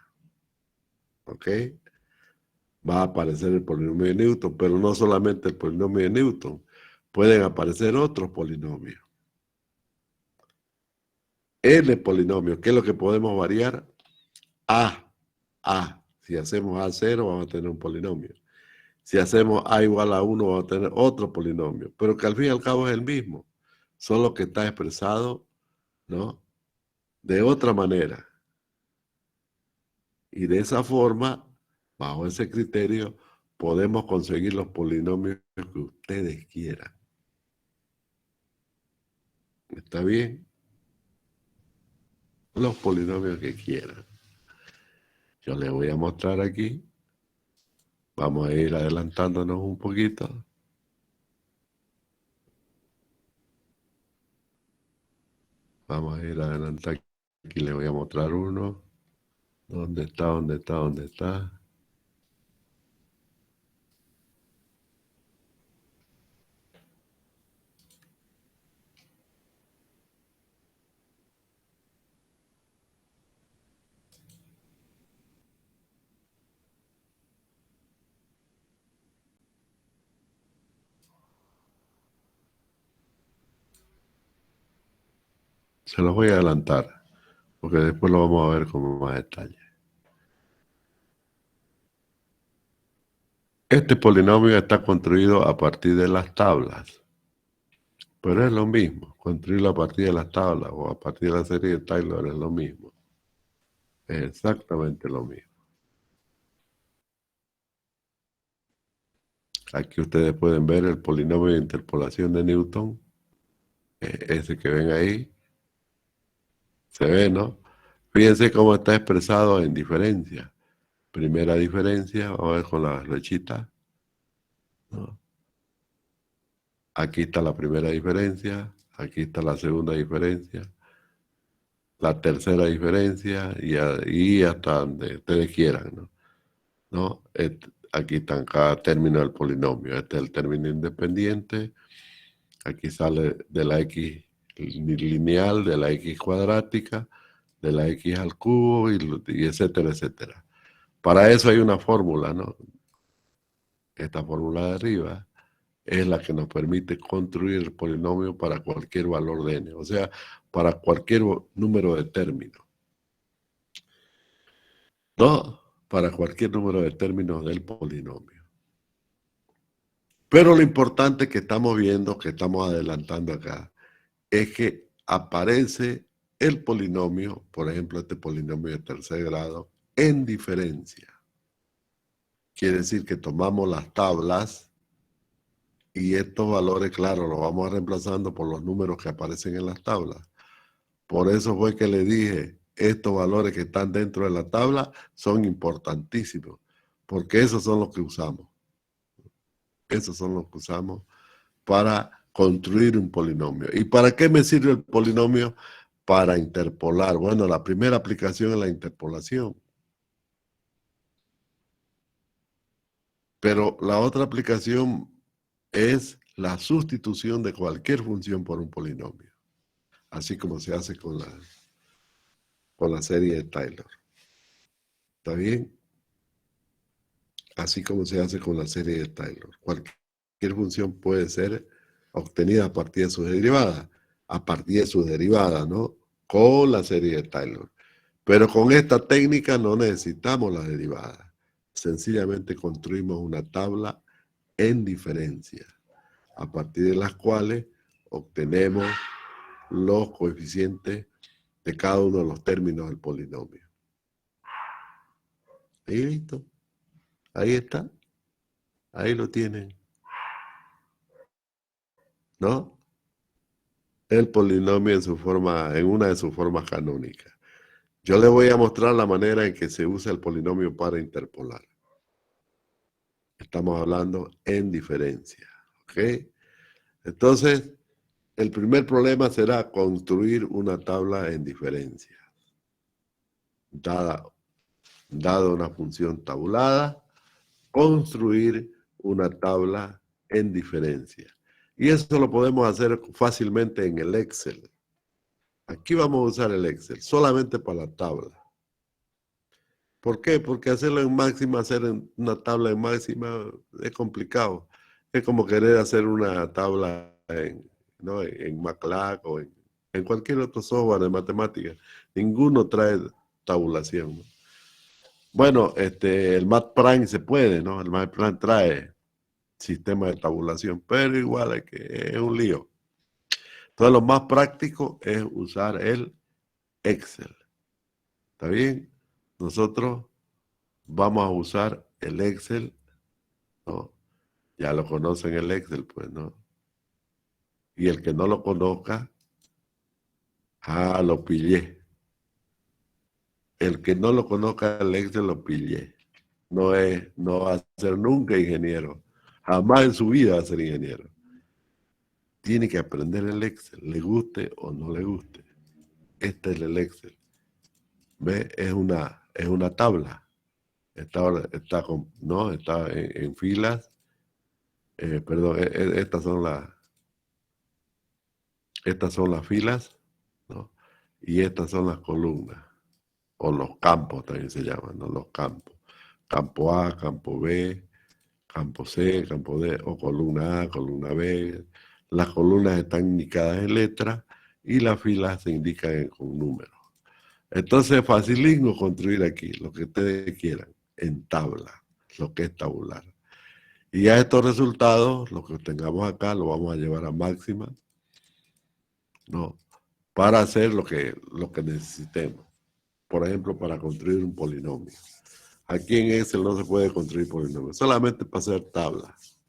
¿Ok? Va a aparecer el polinomio de Newton, pero no solamente el polinomio de Newton. Pueden aparecer otros polinomios. N polinomios, ¿qué es lo que podemos variar? A. Si hacemos A0, vamos a tener un polinomio. Si hacemos A igual a 1, vamos a tener otro polinomio, pero que al fin y al cabo es el mismo, solo que está expresado, ¿no?, de otra manera. Y de esa forma, bajo ese criterio, podemos conseguir los polinomios que ustedes quieran. ¿Está bien? Los polinomios que quieran. Yo les voy a mostrar aquí. Vamos a ir adelantándonos un poquito. Vamos a ir adelantando. Aquí les voy a mostrar uno. ¿Dónde está? ¿Dónde está? ¿Dónde está? Se los voy a adelantar, porque después lo vamos a ver con más detalle. Este polinomio está construido a partir de las tablas, pero es lo mismo. Construirlo a partir de las tablas o a partir de la serie de Taylor es lo mismo. Es exactamente lo mismo. Aquí ustedes pueden ver el polinomio de interpolación de Newton, ese que ven ahí. Se ve, ¿no? Fíjense cómo está expresado en diferencia. Primera diferencia, vamos a ver con la flechita, ¿no? Aquí está la primera diferencia, aquí está la segunda diferencia, la tercera diferencia y hasta donde ustedes quieran, ¿no? ¿No? Aquí están cada término del polinomio. Este es el término independiente. Aquí sale de la x lineal, de la x cuadrática, de la x al cubo y etcétera, etcétera. Para eso hay una fórmula, ¿no? Esta fórmula de arriba es la que nos permite construir el polinomio para cualquier valor de n, o sea, para cualquier número de términos. No, para cualquier número de términos del polinomio. Pero lo importante que estamos viendo, que estamos adelantando acá, es que aparece el polinomio, por ejemplo, este polinomio de tercer grado, en diferencia. Quiere decir que tomamos las tablas y estos valores, claro, los vamos reemplazando por los números que aparecen en las tablas. Por eso fue que le dije, estos valores que están dentro de la tabla son importantísimos, porque esos son los que usamos. Esos son los que usamos para construir un polinomio. ¿Y para qué me sirve el polinomio? Para interpolar. Bueno, la primera aplicación es la interpolación. Pero la otra aplicación es la sustitución de cualquier función por un polinomio. Así como se hace con la serie de Taylor. ¿Está bien? Así como se hace con la serie de Taylor. Cualquier función puede ser obtenida a partir de sus derivadas. A partir de sus derivadas, ¿no? Con la serie de Taylor. Pero con esta técnica no necesitamos las derivadas. Sencillamente construimos una tabla en diferencia, a partir de las cuales obtenemos los coeficientes de cada uno de los términos del polinomio. Ahí listo. Ahí está. Ahí lo tienen. ¿No? El polinomio en su forma, en una de sus formas canónicas. Yo les voy a mostrar la manera en que se usa el polinomio para interpolar. Estamos hablando en diferencia. ¿Ok? Entonces, el primer problema será construir una tabla en diferencia. Dada una función tabulada, construir una tabla en diferencia. Y eso lo podemos hacer fácilmente en el Excel. Aquí vamos a usar el Excel, solamente para la tabla. ¿Por qué? Porque hacerlo en máxima, hacer una tabla en máxima es complicado. Es como querer hacer una tabla en MATLAB o en cualquier otro software de matemáticas. Ninguno trae tabulación, ¿no? Bueno, el MathPrime se puede, ¿no? El MathPrime trae sistema de tabulación, pero igual es un lío. Entonces lo más práctico es usar el Excel. ¿Está bien? Nosotros vamos a usar el Excel, ¿no? Ya lo conocen el Excel, pues, ¿no? Y el que no lo conozca, lo pillé. El que no lo conozca el Excel lo pillé. No va a ser nunca ingeniero. Jamás en su vida va a ser ingeniero. Tiene que aprender el Excel, le guste o no le guste. Este es el Excel. ¿Ve? Es una tabla. Está en filas. Perdón, estas son las filas, ¿no? Y estas son las columnas. O los campos también se llaman, ¿no? Los campos. Campo A, campo B, campo C, campo D, o columna A, columna B. Las columnas están indicadas en letras y las filas se indican con números. Entonces, facilísimo construir aquí lo que ustedes quieran, en tabla, lo que es tabular. Y a estos resultados, lo que tengamos acá, lo vamos a llevar a máxima, ¿no? Para hacer lo que necesitemos. Por ejemplo, para construir un polinomio. Aquí en Excel no se puede construir polinomios, solamente para hacer tablas.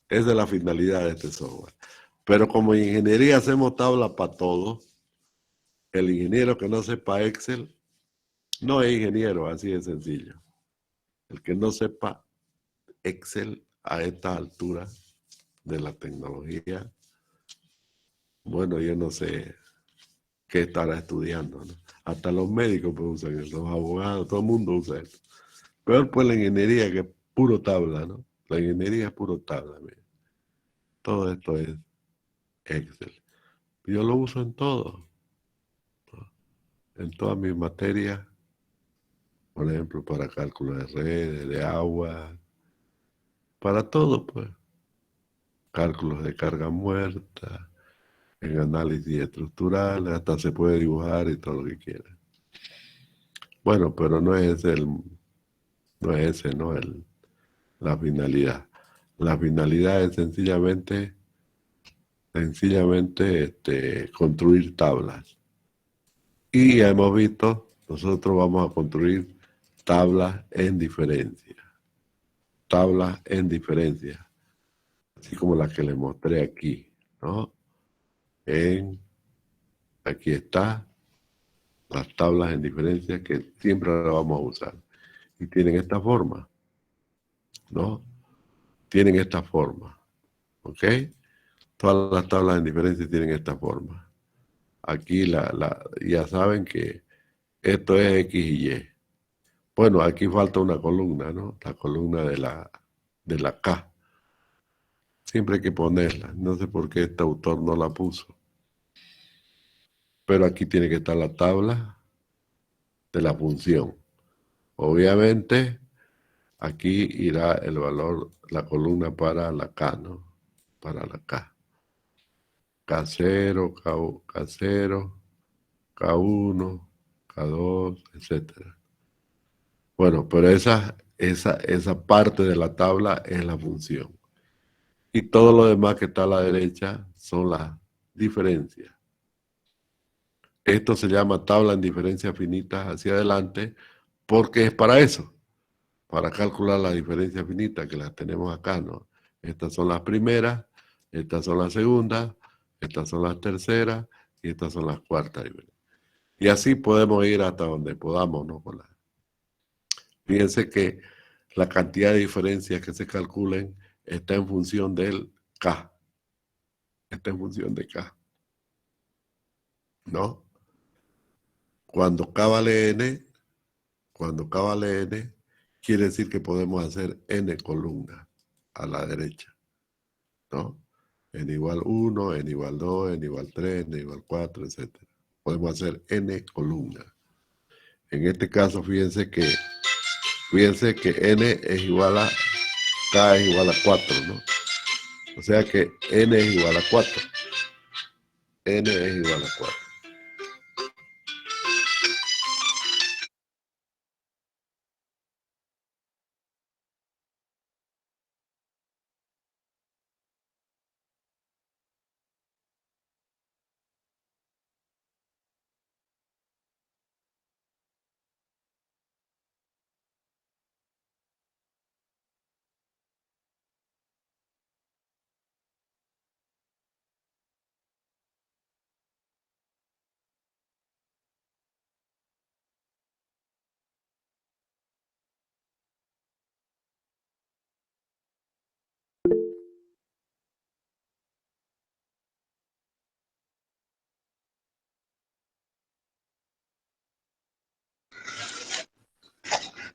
Esa es la finalidad de este software. Pero como en ingeniería hacemos tabla para todo, el ingeniero que no sepa Excel no es ingeniero, así de sencillo. El que no sepa Excel a esta altura de la tecnología, bueno, yo no sé qué estará estudiando, ¿no? Hasta los médicos pues usan eso, los abogados, todo el mundo usa eso. Peor pues la ingeniería, que es puro tabla, ¿no? La ingeniería es puro tabla, mira. Todo esto es Excel. Yo lo uso en todo, ¿no? En todas mis materias, por ejemplo, para cálculo de redes, de agua, para todo, pues. Cálculos de carga muerta, en análisis estructural, hasta se puede dibujar y todo lo que quiera. Bueno, pero no es la finalidad. La finalidad es sencillamente construir tablas. Y ya hemos visto, nosotros vamos a construir tablas en diferencia. Tablas en diferencia. Así como la que les mostré aquí, ¿no? Aquí está las tablas en diferencia que siempre las vamos a usar. Y tienen esta forma, ¿no? Tienen esta forma, ¿ok? Todas las tablas en diferencia tienen esta forma. Aquí ya saben que esto es X y Y. Bueno, aquí falta una columna, ¿no? La columna de la K. Siempre hay que ponerla. No sé por qué este autor no la puso. Pero aquí tiene que estar la tabla de la función. Obviamente, aquí irá el valor, la columna para la K, ¿no? Para la K. K0, K0, K1, K2, etcétera. Bueno, pero esa parte de la tabla es la función. Y todo lo demás que está a la derecha son las diferencias. Esto se llama tabla en diferencias finitas hacia adelante porque es para eso, para calcular las diferencias finitas que las tenemos acá, ¿no? Estas son las primeras, estas son las segundas, estas son las terceras y estas son las cuartas. Y así podemos ir hasta donde podamos, ¿no? Fíjense que la cantidad de diferencias que se calculen está en función del K. Está en función de K, ¿no? Cuando K vale N, quiere decir que podemos hacer N columnas a la derecha, ¿no? N igual 1, N igual 2, N igual 3, N igual 4, etc. Podemos hacer N columnas. En este caso, fíjense que N es igual a K es igual a 4, ¿no? O sea que N es igual a 4. N es igual a 4.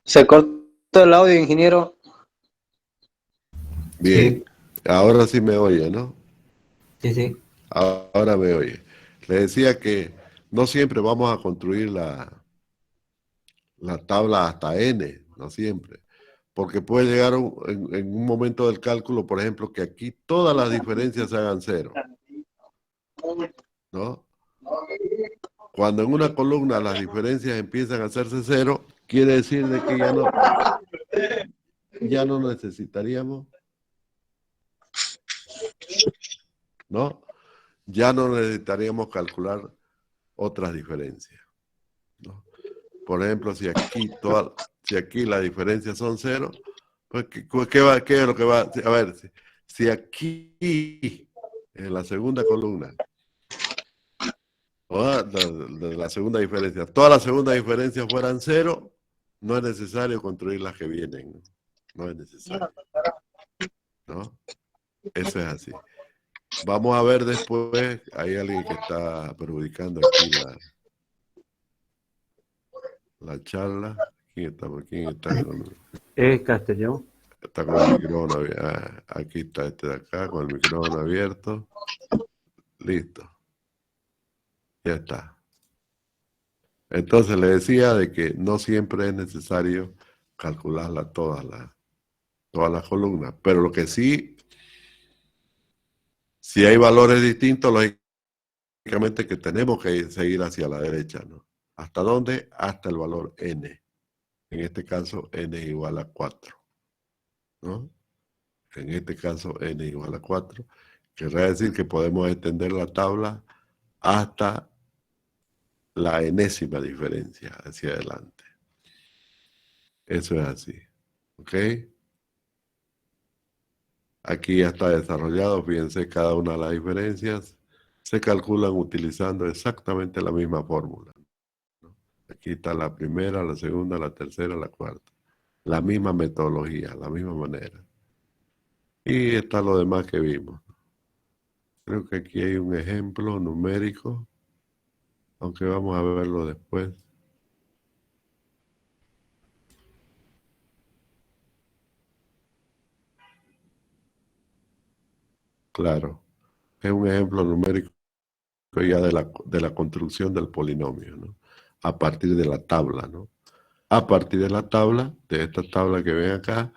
Se cortó el audio, ingeniero. Bien, Sí, ahora sí me oye, ¿no? sí, sí. Ahora me oye. Le decía que no siempre vamos a construir la tabla hasta N, no siempre. Porque puede llegar en un momento del cálculo, por ejemplo, que aquí todas las diferencias se hagan cero, ¿no? Cuando en una columna las diferencias empiezan a hacerse cero, quiere decir de que ya no necesitaríamos, ¿no? Ya no necesitaríamos calcular otras diferencias, ¿no? Por ejemplo, si aquí las diferencias son cero, pues ¿qué es lo que va? A ver, Si aquí, en la segunda columna, o de la segunda diferencia, todas las segundas diferencias fueran 0, no es necesario construir las que vienen. No es necesario. ¿No? Eso es así. Vamos a ver después, hay alguien que está perjudicando aquí la charla. ¿Quién está? ¿Quién está con, Castellón. está con el micrófono abierto? Aquí está este de acá con el micrófono abierto. Listo. Ya está. Entonces le decía de que no siempre es necesario calcularla todas las columnas, pero lo que sí, si hay valores distintos, lógicamente que tenemos que seguir hacia la derecha, ¿no? ¿Hasta dónde? Hasta el valor n. En este caso, n igual a 4, ¿no? En este caso, n igual a 4. Querrá decir que podemos extender la tabla hasta la enésima diferencia hacia adelante. Eso es así. ¿Ok? Aquí ya está desarrollado, fíjense, cada una de las diferencias se calculan utilizando exactamente la misma fórmula, ¿no? Aquí está la primera, la segunda, la tercera, la cuarta. La misma metodología, la misma manera. Y está lo demás que vimos. Creo que aquí hay un ejemplo numérico, aunque vamos a verlo después. Claro, es un ejemplo numérico ya de la construcción del polinomio, ¿no? A partir de la tabla, ¿no? A partir de la tabla, de esta tabla que ven acá,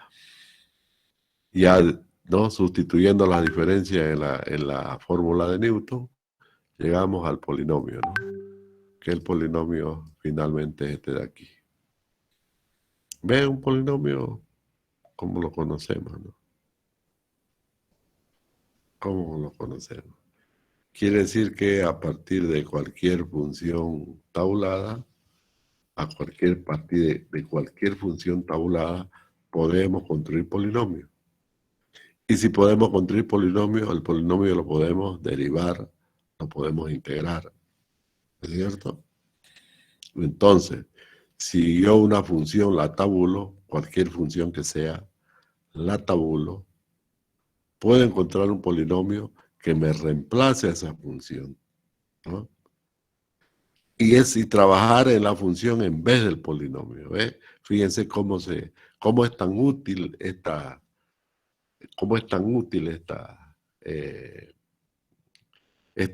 ya, ¿no? Sustituyendo las diferencias en la fórmula de Newton, llegamos al polinomio, ¿no? Que el polinomio finalmente es este de aquí. ¿Ven un polinomio como lo conocemos, ¿no? ¿Cómo lo conocemos? Quiere decir que a partir de cualquier función tabulada, partir de cualquier función tabulada, podemos construir polinomios. Y si podemos construir polinomios, el polinomio lo podemos derivar, lo podemos integrar. ¿Es cierto? Entonces, si yo una función la tabulo, cualquier función que sea, la tabulo, puedo encontrar un polinomio que me reemplace a esa función, ¿no? Y trabajar en la función en vez del polinomio. ¿Ve? Fíjense cómo es tan útil esta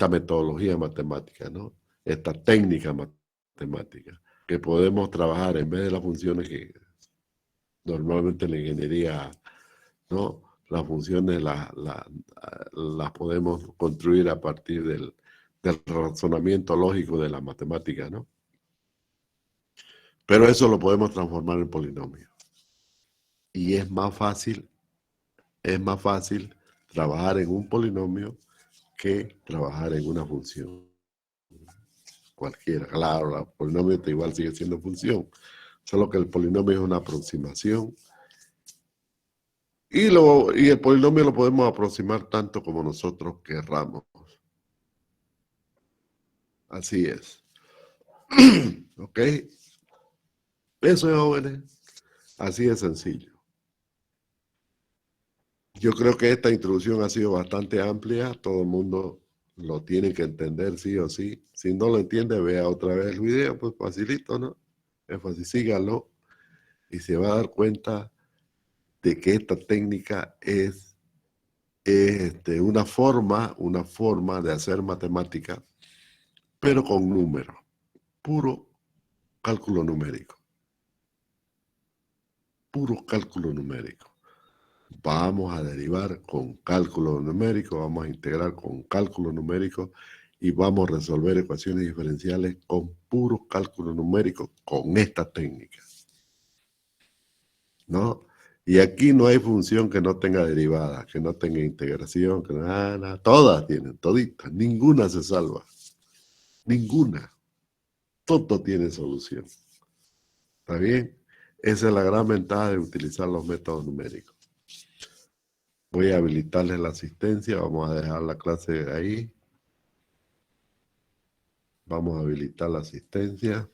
metodología matemática, ¿no? Esta técnica matemática, que podemos trabajar en vez de las funciones que normalmente en la ingeniería, ¿no? Las funciones las podemos construir a partir del razonamiento lógico de la matemática, ¿no? Pero eso lo podemos transformar en polinomio. Y es más fácil trabajar en un polinomio que trabajar en una función cualquiera. Claro, el polinomio igual sigue siendo función, solo que el polinomio es una aproximación. Y el polinomio lo podemos aproximar tanto como nosotros querramos. Así es. ¿Ok? Eso es, jóvenes. Así de sencillo. Yo creo que esta introducción ha sido bastante amplia. Todo el mundo lo tiene que entender sí o sí. Si no lo entiende, vea otra vez el video. Pues facilito, ¿no? Es fácil, sígalo. Y se va a dar cuenta de que esta técnica es una forma de hacer matemática, pero con números. Puro cálculo numérico. Puro cálculo numérico. Vamos a derivar con cálculo numérico, vamos a integrar con cálculo numérico y vamos a resolver ecuaciones diferenciales con puro cálculo numérico con esta técnica, ¿no? Y aquí no hay función que no tenga derivada, que no tenga integración, que nada, todas tienen, toditas, ninguna se salva, ninguna, todo tiene solución. ¿Está bien? Esa es la gran ventaja de utilizar los métodos numéricos. Voy a habilitarles la asistencia. Vamos a dejar la clase ahí. Vamos a habilitar la asistencia.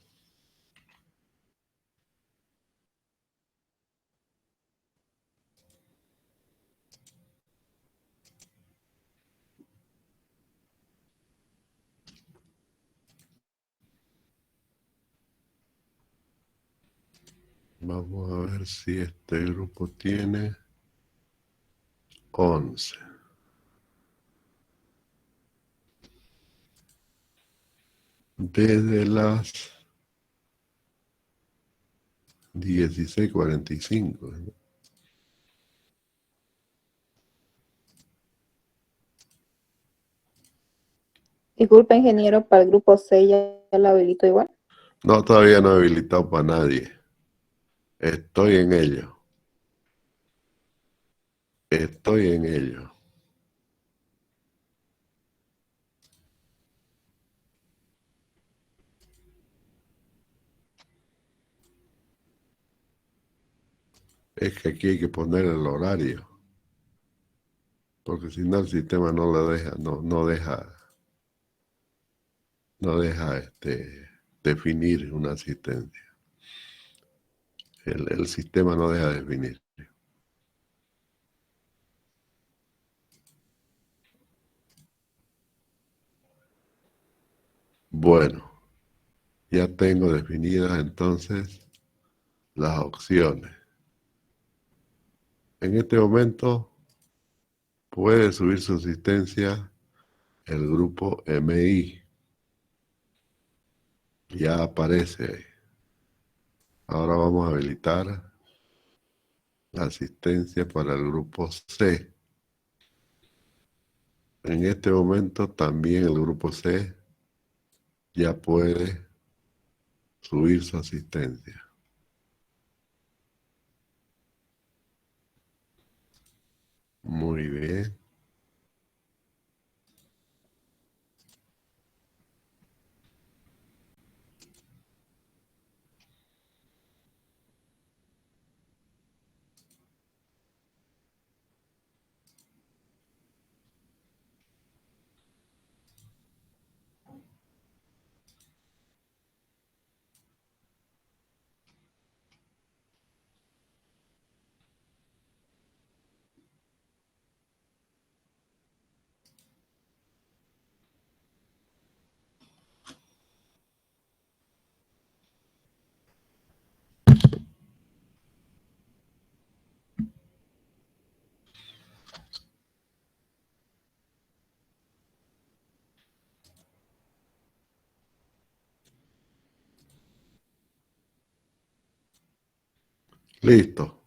Vamos a ver si este grupo tiene 11. Desde las 16:45. Disculpe, ingeniero, para el grupo C ya lo habilito igual. No, todavía no he habilitado para nadie. Estoy en ello. Estoy en ello. Es que aquí hay que poner el horario. Porque si no el sistema no lo deja, no deja definir una asistencia. El sistema no deja definir. Bueno, ya tengo definidas entonces las opciones. En este momento puede subir su asistencia el grupo MI. Ya aparece ahí. Ahora vamos a habilitar la asistencia para el grupo C. En este momento también el grupo C ya puede subir su asistencia. Muy bien. Listo.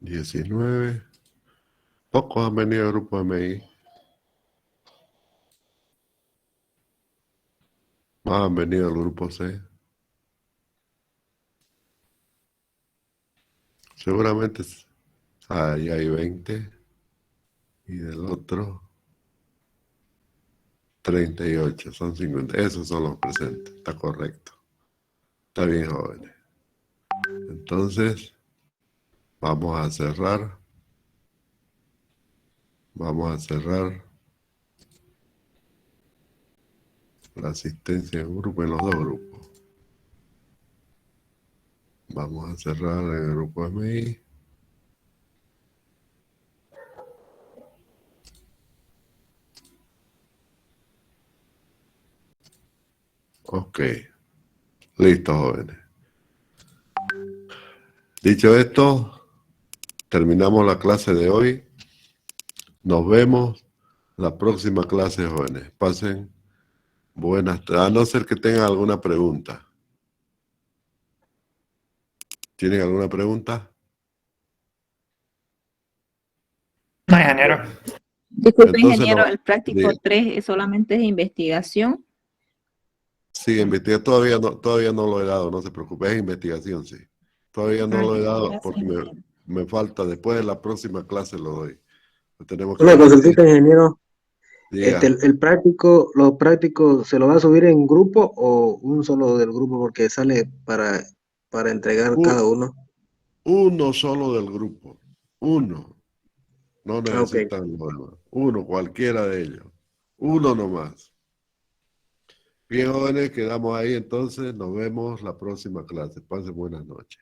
19. Pocos han venido al grupo MI. Más han venido al grupo C. Seguramente ahí hay 20. Y del otro 38. Son 50. Esos son los presentes. Está correcto. Está bien, jóvenes. Entonces, vamos a cerrar. Vamos a cerrar la asistencia en grupo, en los dos grupos. Vamos a cerrar en el grupo MI. Ok. Listo, jóvenes. Dicho esto, terminamos la clase de hoy. Nos vemos la próxima clase, jóvenes. Pasen buenas, a no ser que tengan alguna pregunta. ¿Tienen alguna pregunta? No, ingeniero. Disculpe, Entonces ingeniero, no, el práctico diga. 3 es solamente de investigación. Sí, todavía no lo he dado, no se preocupe, es investigación, sí. Todavía no lo he dado Gracias, porque ingeniero. me falta, después de la próxima clase lo doy. Tenemos que Una discutir. consultita, ingeniero. Diga. El práctico, ¿lo práctico se lo va a subir en grupo o un solo del grupo? Porque sale para para entregar U- cada uno. Uno solo del grupo. Uno. No Ok. necesitan los demás. Uno, cualquiera de ellos. Uno nomás. Bien, jóvenes, quedamos ahí entonces. Nos vemos la próxima clase. Pasen buenas noches.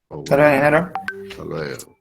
O Hasta luego, buenos días. ingeniero. Hasta luego.